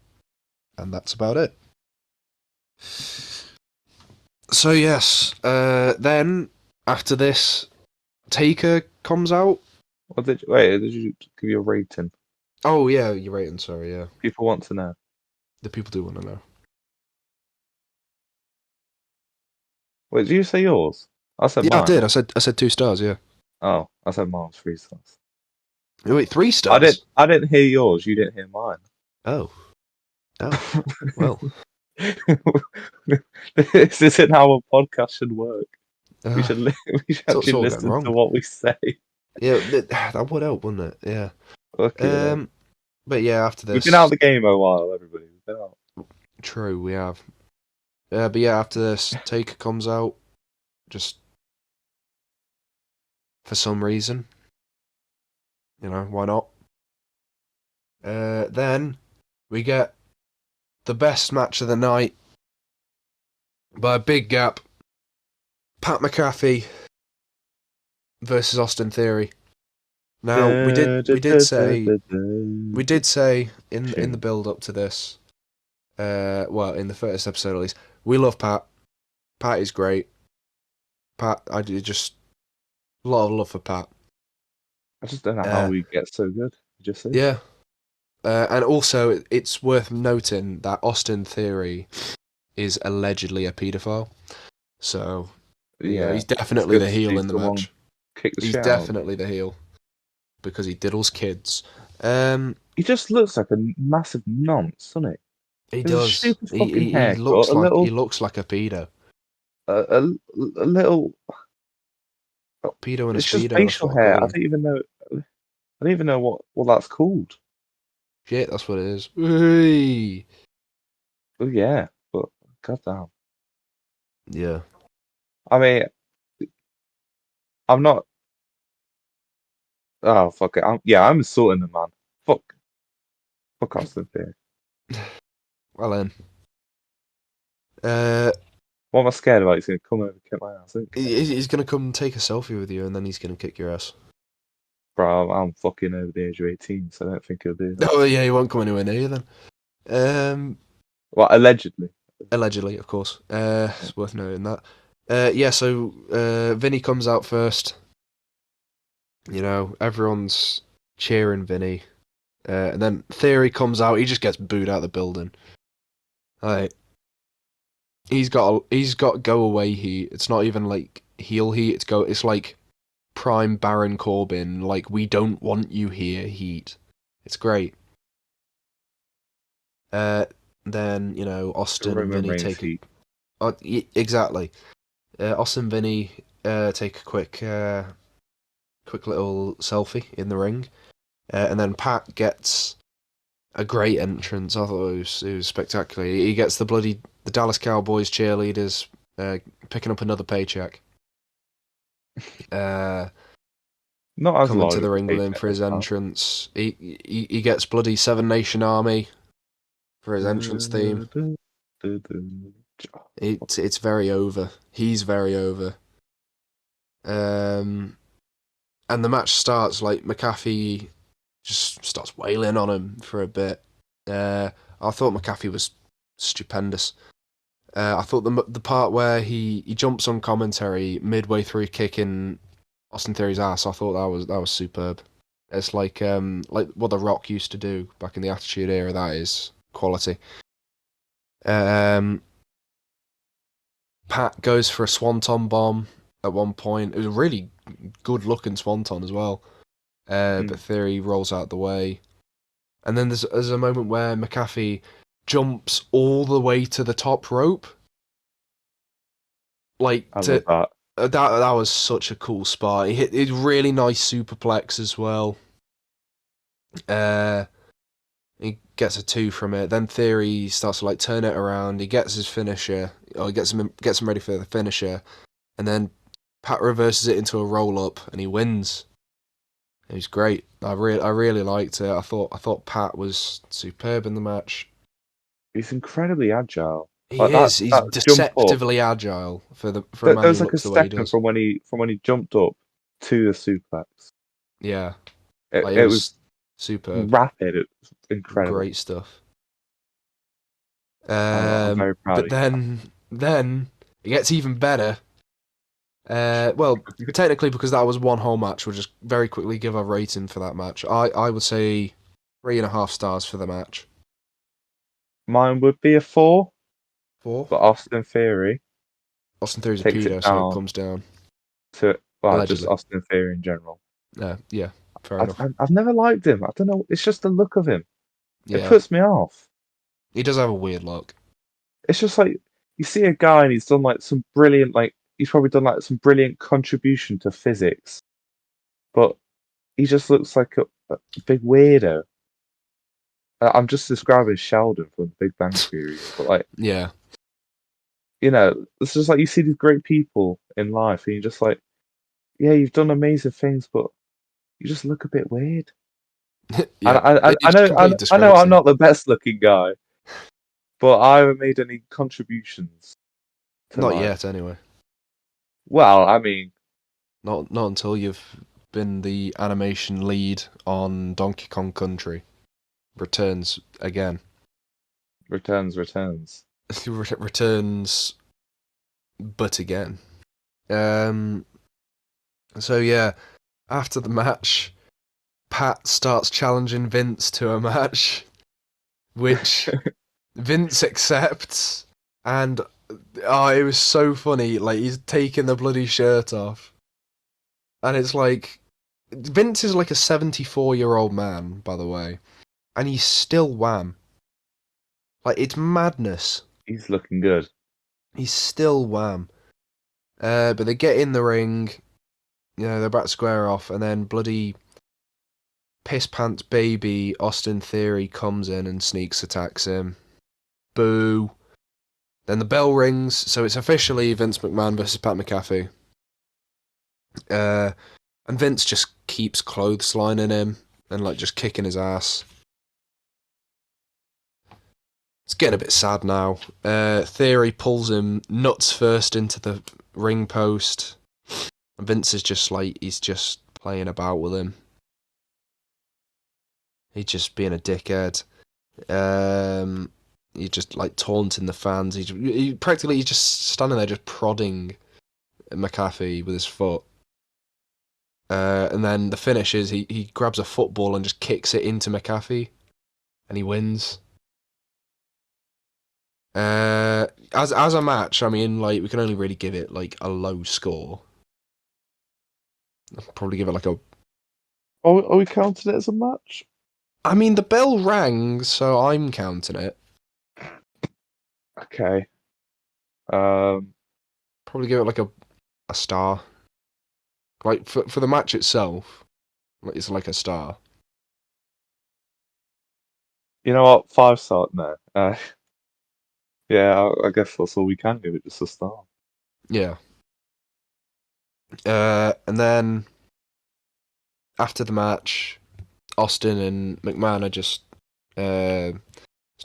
and that's about it. So yes, then after this, Taker comes out. Did you give you a rating? Oh yeah, you're right. Sorry, yeah. People want to know. The people do want to know. Wait, did you say yours? I said Yeah, I mine. did. I said 2 stars. Yeah. Oh, I said mine was 3 stars. Wait, three I didn't. stars. I didn't hear yours. You didn't hear mine. Oh, oh. Well, This isn't how a podcast should work. We uh, should. We should it's actually all going listen to wrong. what we say. Yeah, that would help, wouldn't it? Yeah. Okay, then. Um, but yeah, after We've been out this, of the game a while, everybody. We've been out. true, we have. But yeah, after this, Taker comes out, just for some reason. You know, why not? Then we get the best match of the night by a big gap. Pat McAfee versus Austin Theory. Now we did say in the build up to this, well, in the first episode at least, we love Pat. Pat is great. Pat, I do just a lot of love for Pat. I just don't know how Uh, we get so good. It just is. yeah, and also it's worth noting that Austin Theory is allegedly a paedophile. So Yeah, he's it's definitely good the to heel see in the someone match. kick the He's shit out of him. definitely the heel because he diddles kids. He just looks like a massive nonce, doesn't he? He There's a does. stupid He, fucking he he haircut, looks like a pedo. a, a, a little. Pedo and a It's just speedo. That's facial what I hair. call I him. don't even know. I don't even know what that's called. Shit, that's what it is. Hey. Oh yeah, but goddamn. Yeah. I mean, I'm not. Oh fuck it. I'm insulting the man. Fuck Austin Theory. Well then, uh, What am I scared about? He's gonna come over and kick my ass. I don't care. he's gonna come take a selfie with you, and then he's gonna kick your ass. Bro, I'm fucking over the age of 18, so I don't think he'll do that. Oh yeah, he won't come anywhere near you then. Well, allegedly. Allegedly, of course. It's worth noting that. Yeah. So Vinny comes out first. You know, everyone's cheering Vinny. And then Theory comes out. He just gets booed out of the building. Like he's got go away heat. It's not even like heel heat. It's like prime Baron Corbin. Like we don't want you here heat. It's great. Uh, then Austin and Roman Vinny Reigns take heat. exactly. Austin and Vinny take a quick little selfie in the ring, and then Pat gets a great entrance. I thought it was spectacular. He gets the Dallas Cowboys cheerleaders picking up another paycheck. Uh, Not as Coming large to of the a ring with him paycheck for this his time. entrance. He gets bloody Seven Nation Army for his entrance theme. It's very over. He's very over. And the match starts like McAfee just starts wailing on him for a bit. I thought McAfee was stupendous. I thought the part where he jumps on commentary midway through kicking Austin Theory's ass, I thought that was superb. It's like what The Rock used to do back in the Attitude Era. That is quality. Um, Pat goes for a swanton bomb at one point. It was a really good looking swanton as well. But Theory rolls out the way. And then there's a moment where McAfee jumps all the way to the top rope. Like I love that. that was such a cool spot. He hit a really nice superplex as well. He gets a 2 from it. Then Theory starts to like turn it around. He gets his finisher, or he gets him ready for the finisher, and then Pat reverses it into a roll up, and he wins. It was great. I really liked it. I thought Pat was superb in the match. He's incredibly agile. Like He that is. He's that jump up. deceptively agile for a man There who was like a looks the way he second does. from when he jumped up to the suplex. Yeah, It, like it it was was superb. rapid. It was incredible. Great stuff. I'm very proud But of you. then It gets even better. Well, technically, because that was one whole match, we'll just very quickly give our rating for that match. I would say 3.5 stars for the match. Mine would be a 4, 4? but Austin Theory Austin Theory's a takes it pedo, so it down comes down. to, well, just Allegedly. Austin Theory in general. Yeah, fair I've, enough. I've I've never liked him. I don't know. It's just the look of him. It Yeah. puts me off. He does have a weird look. It's just like you see a guy and he's done like some brilliant, like he's probably done like some brilliant contribution to physics, but he just looks like a big weirdo. I'm just describing Sheldon from The Big Bang Theory, but like Yeah. it's just like you see these great people in life, and you're just like, yeah, you've done amazing things, but you just look a bit weird. And Yeah. I It know completely I know discredits I'm him. not the best looking guy, but I haven't made any contributions to Not life. yet, anyway. Well, I mean, Not until you've been the animation lead on Donkey Kong Country. Returns again. returns. Returns, but again. Um. So yeah, after the match, Pat starts challenging Vince to a match, which Vince accepts, and oh, it was so funny. Like he's taking the bloody shirt off, and it's like Vince is like a 74-year-old man, by the way, and he's still Wham. Like it's madness. He's looking good. He's still Wham. But they get in the ring, they're about to square off, and then bloody piss pants baby Austin Theory comes in and sneaks attacks him. Boo. Then the bell rings, so it's officially Vince McMahon versus Pat McAfee. And Vince just keeps clotheslining him and like just kicking his ass. It's getting a bit sad now. Theory pulls him nuts first into the ring post. And Vince is just like, he's just playing about with him. He's just being a dickhead. He's just like taunting the fans. He's just standing there just prodding McAfee with his foot. And then the finish is he grabs a football and just kicks it into McAfee. And he wins. As a match, I mean, like we can only really give it like a low score. I'll probably give it like a. Are we counting it as a match? I mean, the bell rang, so I'm counting it. Okay. Probably give it like a star. Like for the match itself, like it's like a star. You know what? 5 star. No. Yeah, I guess that's all we can give it. Just a star. Yeah. And then after the match, Austin and McMahon are just standing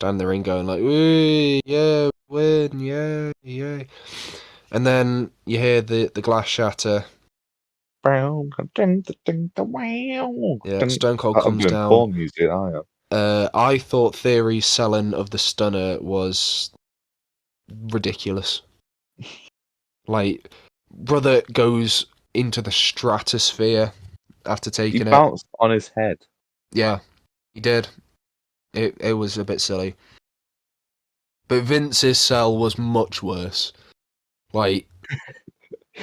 in the ring going like, "Wee, yeah, win, yeah, yeah." And then you hear the glass shatter. Yeah, Stone Cold I'm comes doing down. porn music, I am. I thought Theory's selling of the stunner was ridiculous. Like, brother goes into the stratosphere after He taking it. bounced on his head. Yeah, he did. It was a bit silly. But Vince's sell was much worse. Like,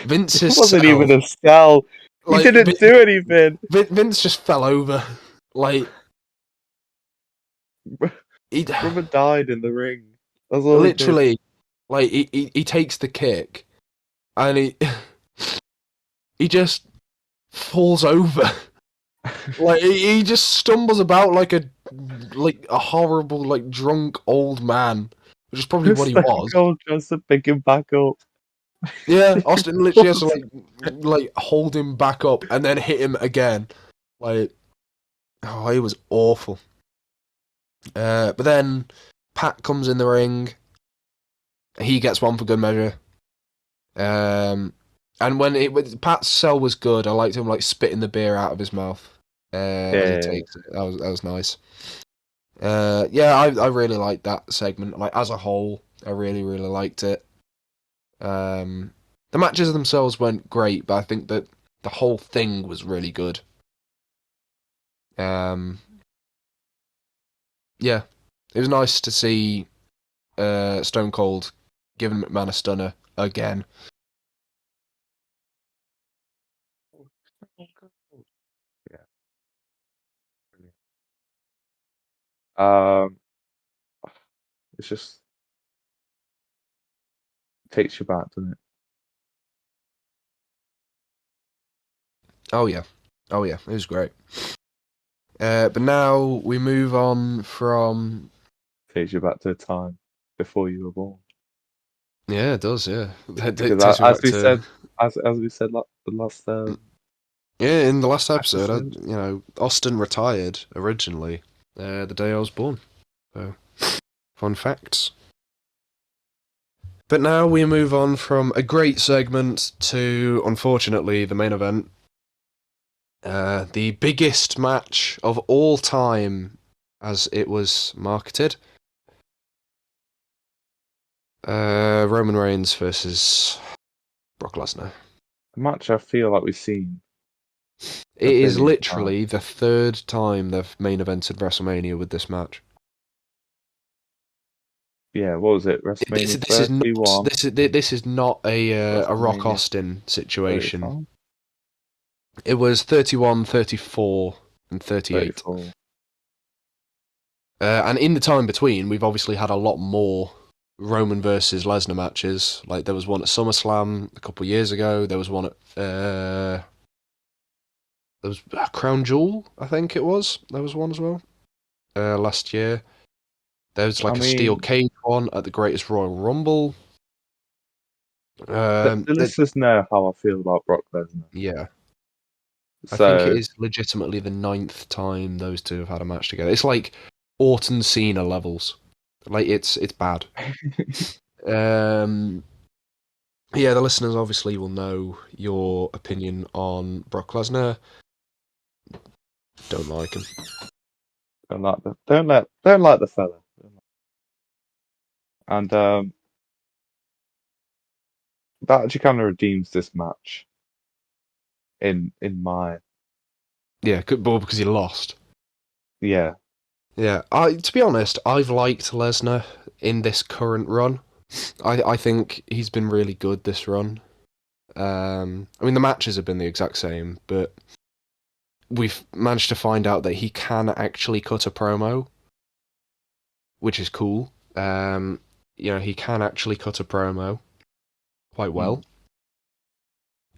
Vince's It wasn't sell... even a sell. He Like, didn't do anything. Vince just fell over. Like, he... Brother died in the ring. That's all he did. Literally, like, he takes the kick, and he just falls over. Like he just stumbles about like a horrible like drunk old man, which is probably what he Stone was. Cold tries to pick him back up. Yeah, Austin literally has to like hold him back up and then hit him again. Like, oh, it was awful. But then Pat comes in the ring. He gets one for good measure. And when Pat's sell was good, I liked him like spitting the beer out of his mouth as he takes it. That was nice. Yeah, I really liked that segment. Like as a whole, I really liked it. The matches themselves went great, but I think that the whole thing was really good. Yeah, it was nice to see Stone Cold giving McMahon a stunner again. Yeah. Um, it's just takes you back, doesn't it? Oh yeah, it was great. But now we move on from. Takes you back to a time before you were born. Yeah, it does. Yeah, it Because takes me as back we to. said, as we said the last Yeah, in the last episode, episode, Austin retired originally the day I was born. So, fun facts. But now we move on from a great segment to, unfortunately, the main event. The biggest match of all time, as it was marketed. Roman Reigns versus Brock Lesnar. a match I feel like we've seen It a is billion literally times. the third time they've main evented WrestleMania with this match. Yeah, what was it? This, WrestleMania this is not 31, this is not a Rock WrestleMania Austin situation. 35, It was 31, 34, and 38. 34. And in the time between, we've obviously had a lot more Roman versus Lesnar matches. Like there was one at SummerSlam a couple of years ago. There was one at there was Crown Jewel, I think it was. There was one as well last year. There was I like a steel mean, cage one at the Greatest Royal Rumble. the listeners know how I feel about Brock Lesnar. Yeah, I think it So, is legitimately the ninth time those two have had a match together. It's like Orton Cena levels. Like it's bad. Um, yeah, the listeners obviously will know your opinion on Brock Lesnar. Don't like him. don't like the fella. And that actually kind of redeems this match in my Yeah, well, because he lost. yeah. Yeah, to be honest, I've liked Lesnar in this current run. I think he's been really good this run. I mean, the matches have been the exact same, but we've managed to find out that he can actually cut a promo, which is cool. He can actually cut a promo quite well.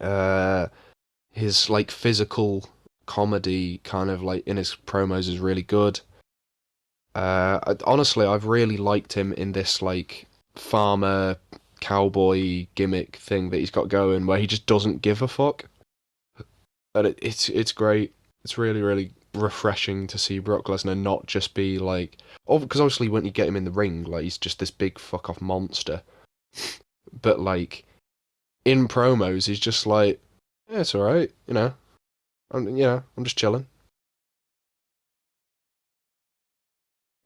Mm. His like physical comedy kind of like in his promos is really good. Honestly, I've really liked him in this like farmer cowboy gimmick thing that he's got going, where he just doesn't give a fuck. And it's great. It's really really refreshing to see Brock Lesnar not just be like, oh, because obviously when you get him in the ring, like he's just this big fuck off monster. But like in promos, he's just like, yeah, it's all right, I'm just chilling.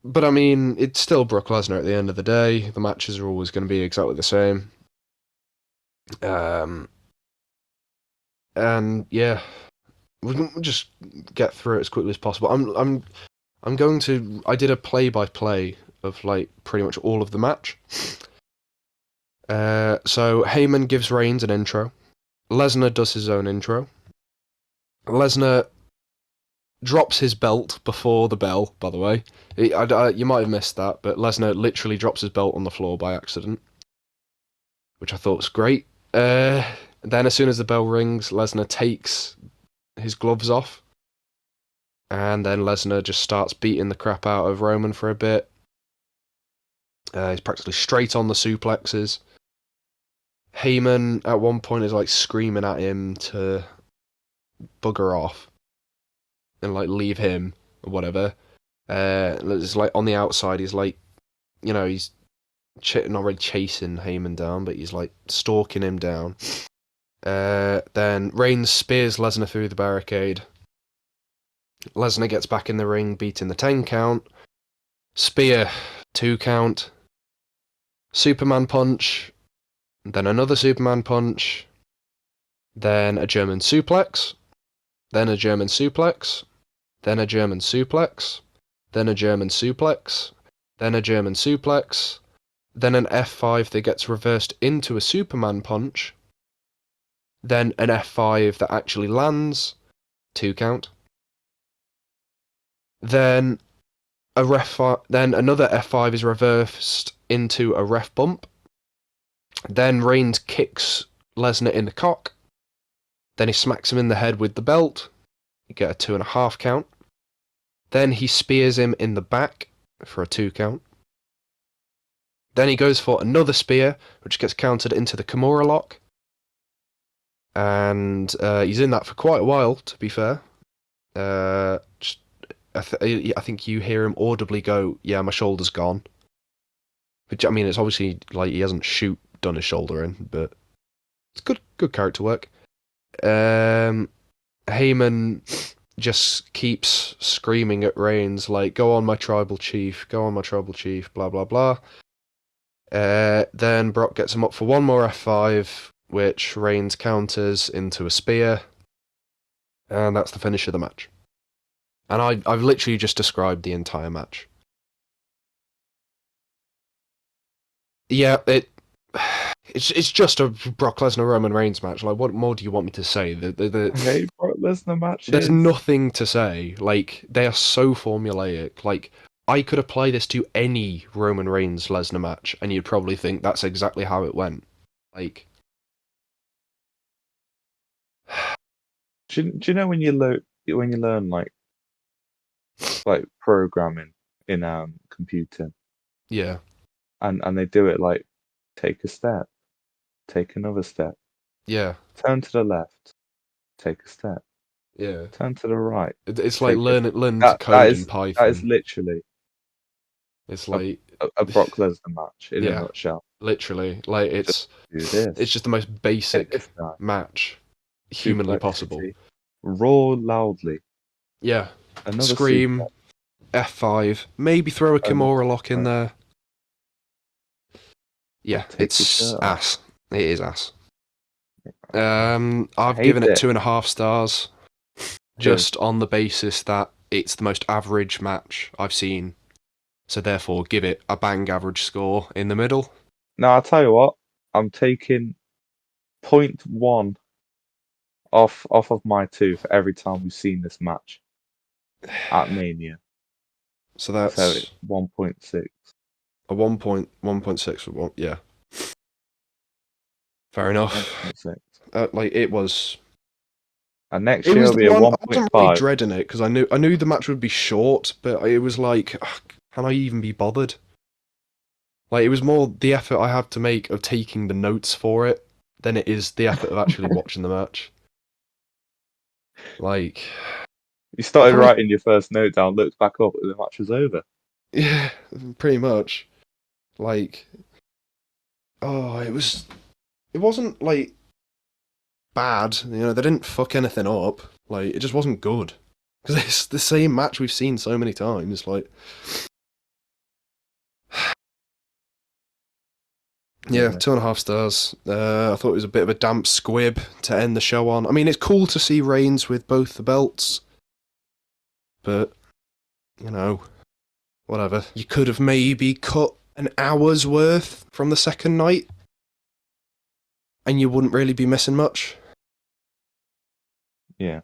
But I mean, it's still Brock Lesnar at the end of the day. The matches are always going to be exactly the same. Um, and yeah, we can just get through it as quickly as possible. I'm going to. I did a play-by-play of like pretty much all of the match. So Heyman gives Reigns an intro. Lesnar does his own intro. Lesnar drops his belt before the bell. By the way, you might have missed that, but Lesnar literally drops his belt on the floor by accident, which I thought was great. Then, as soon as the bell rings, Lesnar takes his gloves off, and then Lesnar just starts beating the crap out of Roman for a bit. He's practically straight on the suplexes. Heyman at one point is like screaming at him to bugger off and like leave him or whatever. It's like on the outside, he's like, he's not really chasing Heyman down, but he's like stalking him down. Then Reigns spears Lesnar through the barricade. Lesnar gets back in the ring, beating the 10 count. Spear, 2 count. Superman punch. then another Superman punch, then a German suplex, then a German suplex, then a German suplex, then a German suplex, then a German suplex, then an F5 that gets reversed into a Superman punch, then an F5 that actually lands, 2 count. Then then another F5 is reversed into a ref bump. Then Reigns kicks Lesnar in the cock. Then he smacks him in the head with the belt. You get a 2.5 count. Then he spears him in the back for a 2 count. Then he goes for another spear, which gets countered into the Kimura lock. And he's in that for quite a while, to be fair. I think you hear him audibly go, "Yeah, my shoulder's gone." Which, I mean, it's obviously like he hasn't done his shoulder in, but it's good character work. Heyman just keeps screaming at Reigns like, "Go on, my tribal chief, go on, my tribal chief," blah blah blah. Then Brock gets him up for one more F5, which Reigns counters into a spear, and that's the finish of the match. And I've literally just described the entire match. Yeah, it's just a Brock Lesnar Roman Reigns match. Like, what more do you want me to say? Hey, Brock Lesnar matches. There's nothing to say. Like, they are so formulaic. Like, I could apply this to any Roman Reigns Lesnar match, and you'd probably think that's exactly how it went. Like, do you know when you learn like programming in computing, yeah, and they do it like take a step, take another step, yeah, turn to the left, take a step, yeah. turn to the right. It's like Take learning to That code in is Python. literally It's like a Brock Lesnar match in a yeah, nutshell. literally. Like, Just do this. it's just the most Hit basic this guy. match humanly possible. Suplexity. Roar loudly. Yeah. Another Scream, suplex. F5, maybe throw a Another Kimura lock in suplex. there. Yeah, Take your it's shirt off. ass. It is ass. I've hate given it it. 2.5 stars, just on the basis that it's the most average match I've seen. So therefore, give it a bang average score in the middle. Now I'll tell you what. I'm taking 0.1 off of my 2 for every time we've seen this match at Mania. So that's So it's 1.6. a 1.6 for one. Yeah. Fair enough. 1.6. Like, it was. And next It year was will be the a one I wasn't really 1.5. dreading it because I knew the match would be short, but it was like, ugh, can I even be bothered? Like, it was more the effort I had to make of taking the notes for it than it is the effort of actually watching the match. Like, You started writing your first note down, looked back up, and the match was over. yeah, pretty much. Like, oh, it wasn't like bad. You know, they didn't fuck anything up. Like, it just wasn't good because it's the same match we've seen so many times. Like, yeah, 2.5 stars. I thought it was a bit of a damp squib to end the show on. I mean, it's cool to see Reigns with both the belts, but, you know, whatever. You could have maybe cut an hour's worth from the second night, and you wouldn't really be missing much. Yeah.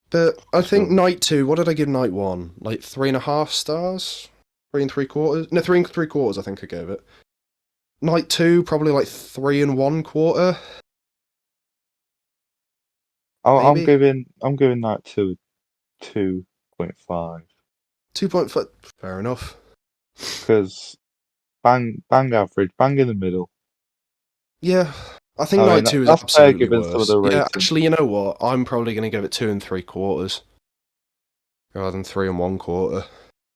But I think Sure. night 2, what did I give night 1? Like 3.5 stars? 3 3/4? No, 3 3/4 I think I gave it. Night 2, probably like 3 1/4. I'm Maybe? giving that to 2.5 2.5. Fair enough. because bang average, bang in the middle. Yeah, I think I night mean 2 is that's fair absolutely given some of worse. the Yeah, ratings. actually, you know what? I'm probably going to give it 2 3/4 rather than 3 1/4.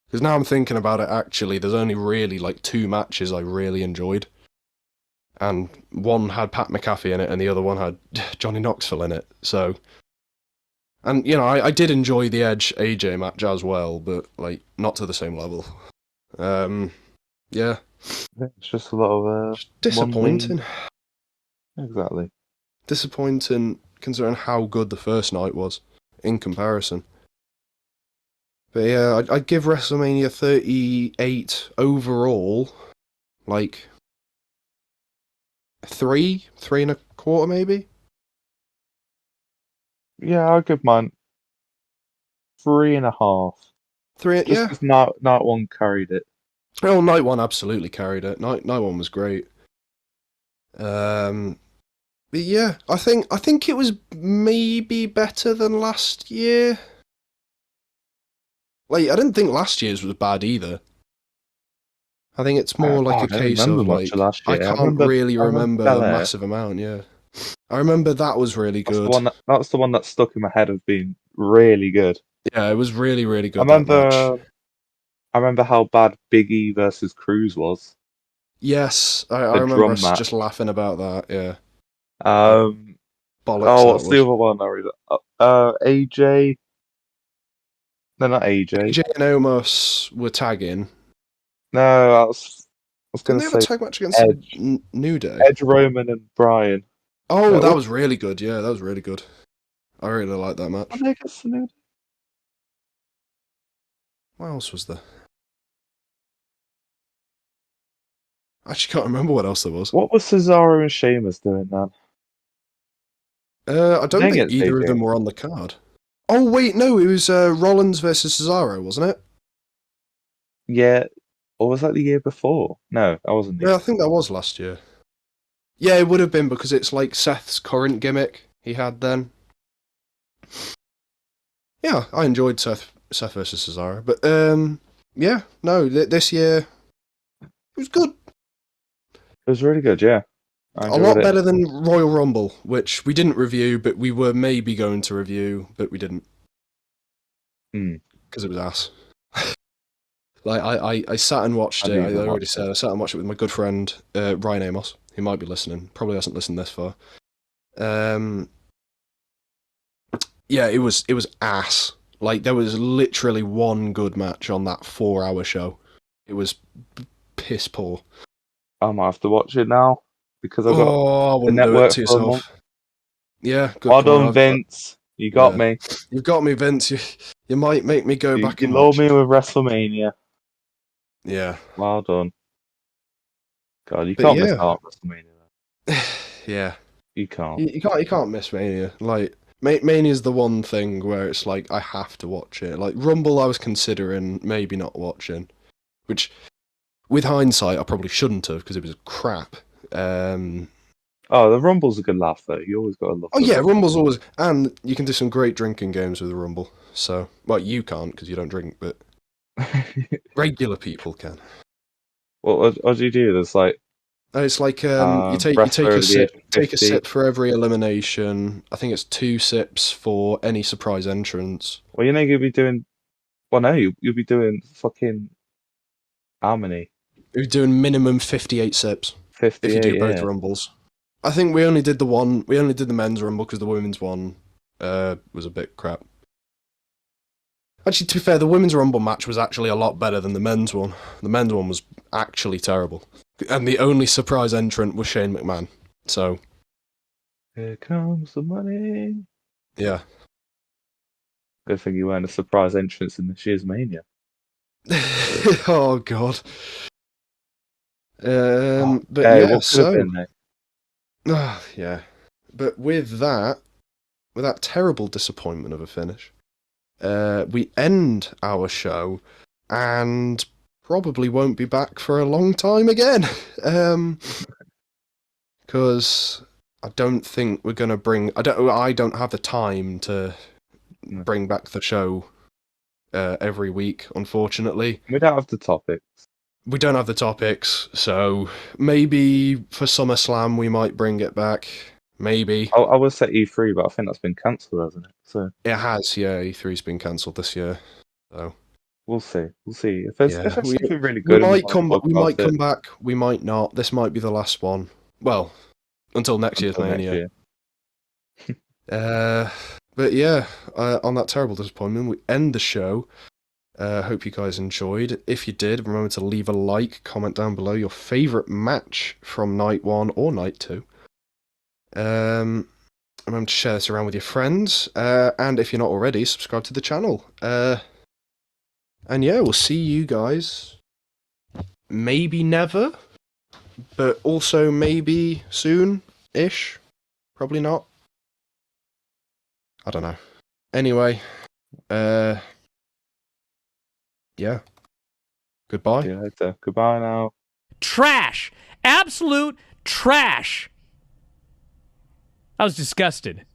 Because now I'm thinking about it, actually, there's only really like 2 matches I really enjoyed. And one had Pat McAfee in it, and the other one had Johnny Knoxville in it. So, and you know, I did enjoy the Edge AJ match as well, but like not to the same level. Yeah. It's just a lot of Just disappointing. Exactly. Disappointing considering how good the first night was in comparison. But yeah, I'd give WrestleMania 38 overall like three and a quarter maybe. Yeah, I'll give mine 3.5. Three, Just yeah. because night one carried it. Oh, night one absolutely carried it. Night one was great. But yeah, I think it was maybe better than last year. Like, I didn't think last year's was bad either. I think it's more like I a don't case remember of much of like last I year. can't really I remember remember a Belair. massive amount. Yeah, I remember that was really That's the good. one that's the one that stuck in my head of being really good. Yeah, it was really I good that match. remember I remember how bad Big E versus Cruz was. Yes, I The remember drum us just match. laughing about that. Yeah, what Um bollocks oh, that what's the was. other one I read? AJ. No, not AJ. AJ and Omos were tagging. No, I was Didn't gonna they have a say tag match against Edge. New Day? Edge, Roman, and Bryan. Oh, No, that was really good. Yeah, that was really good. I really liked that what match. did they get the New Day? What else was there? I actually can't remember what else there was. What was Cesaro and Sheamus doing, man? I Did don't they think get either of them AJ? were on the card. Oh wait, no, it was Rollins versus Cesaro, wasn't it? Yeah, or was that the year before? No, that wasn't the Yeah, year I think that before. was last year. Yeah, it would have been because it's like Seth's current gimmick he had then. Yeah, I enjoyed Seth versus Cesaro, but yeah, no, this year it was good. It was really good, yeah. I A enjoyed lot it. better than Royal Rumble, which we didn't review, but we were maybe going to review, but we didn't Hmm. because it was ass. Like I sat and watched I it. didn't I even already watch it. said I sat and watched it with my good friend Ryan Amos. He might be listening. Probably hasn't listened this far. Um, yeah, it was ass. Like there was literally one good match on that 4 hour show. It was piss poor. I might have to watch it now because I've got Oh, I the wouldn't do it network to for a month. yourself. Yeah, good Well point. done, Vince. You got Yeah, me. you've got me, Vince. You might make me go back You and lured watch me it. with WrestleMania. Yeah, Well done. God, you but can't miss yeah, out on WrestleMania. yeah. You can't. You can't miss Mania. Like Mania's the one thing where it's like I have to watch it. Like Rumble, I was considering maybe not watching, which with hindsight I probably shouldn't have because it was crap. Um, Oh, the Rumble's a good laugh though. You always got to love oh the yeah, Rumble. Rumble's always, and you can do some great drinking games with the Rumble. So well, you can't because you don't drink, but regular people can. What do you do? There's like It's like you take wrestler a over the age sip, of take a 50. sip for every elimination. I think it's 2 sips for any surprise entrance. Well, you'll be doing. Well, no, you'll be doing fucking how many? You're doing minimum 58 sips if you 58, do both yeah. rumbles. I think we only did the one. We only did the men's rumble because the women's one was a bit crap. Actually, to be fair, the women's rumble match was actually a lot better than the men's one. The men's one was actually terrible, and the only surprise entrant was Shane McMahon. So Here comes the money. yeah. Good thing you weren't a surprise entrance in this year's Mania. Oh god. Oh, But hey, yeah. what could have So been there? yeah. But with that terrible disappointment of a finish, we end our show and probably won't be back for a long time again. Because I don't think we're gonna bring. I don't have the time to No. bring back the show every week. Unfortunately, We don't have the topic. we don't have the topics. So maybe for SummerSlam we might bring it back. Maybe I was say E3, but I think that's been cancelled, hasn't it? So it has. Yeah, E3's been cancelled this year. So we'll see. We'll see. If yeah, there's we something really we good and we might want come. to talk We about might it come back. We might not. This might be the last one. Well, until next year's until next Mania. year. Uh, but yeah, on that terrible disappointment, we end the show. Hope you guys enjoyed. If you did, remember to leave a like, comment down below your favourite match from night 1 or night 2. Remember to share this around with your friends, and if you're not already, subscribe to the channel. And yeah, we'll see you guys maybe never, but also maybe soon-ish. Probably not. I don't know. Anyway, yeah. Goodbye. See you later. Goodbye now. Trash. Absolute trash. I was disgusted.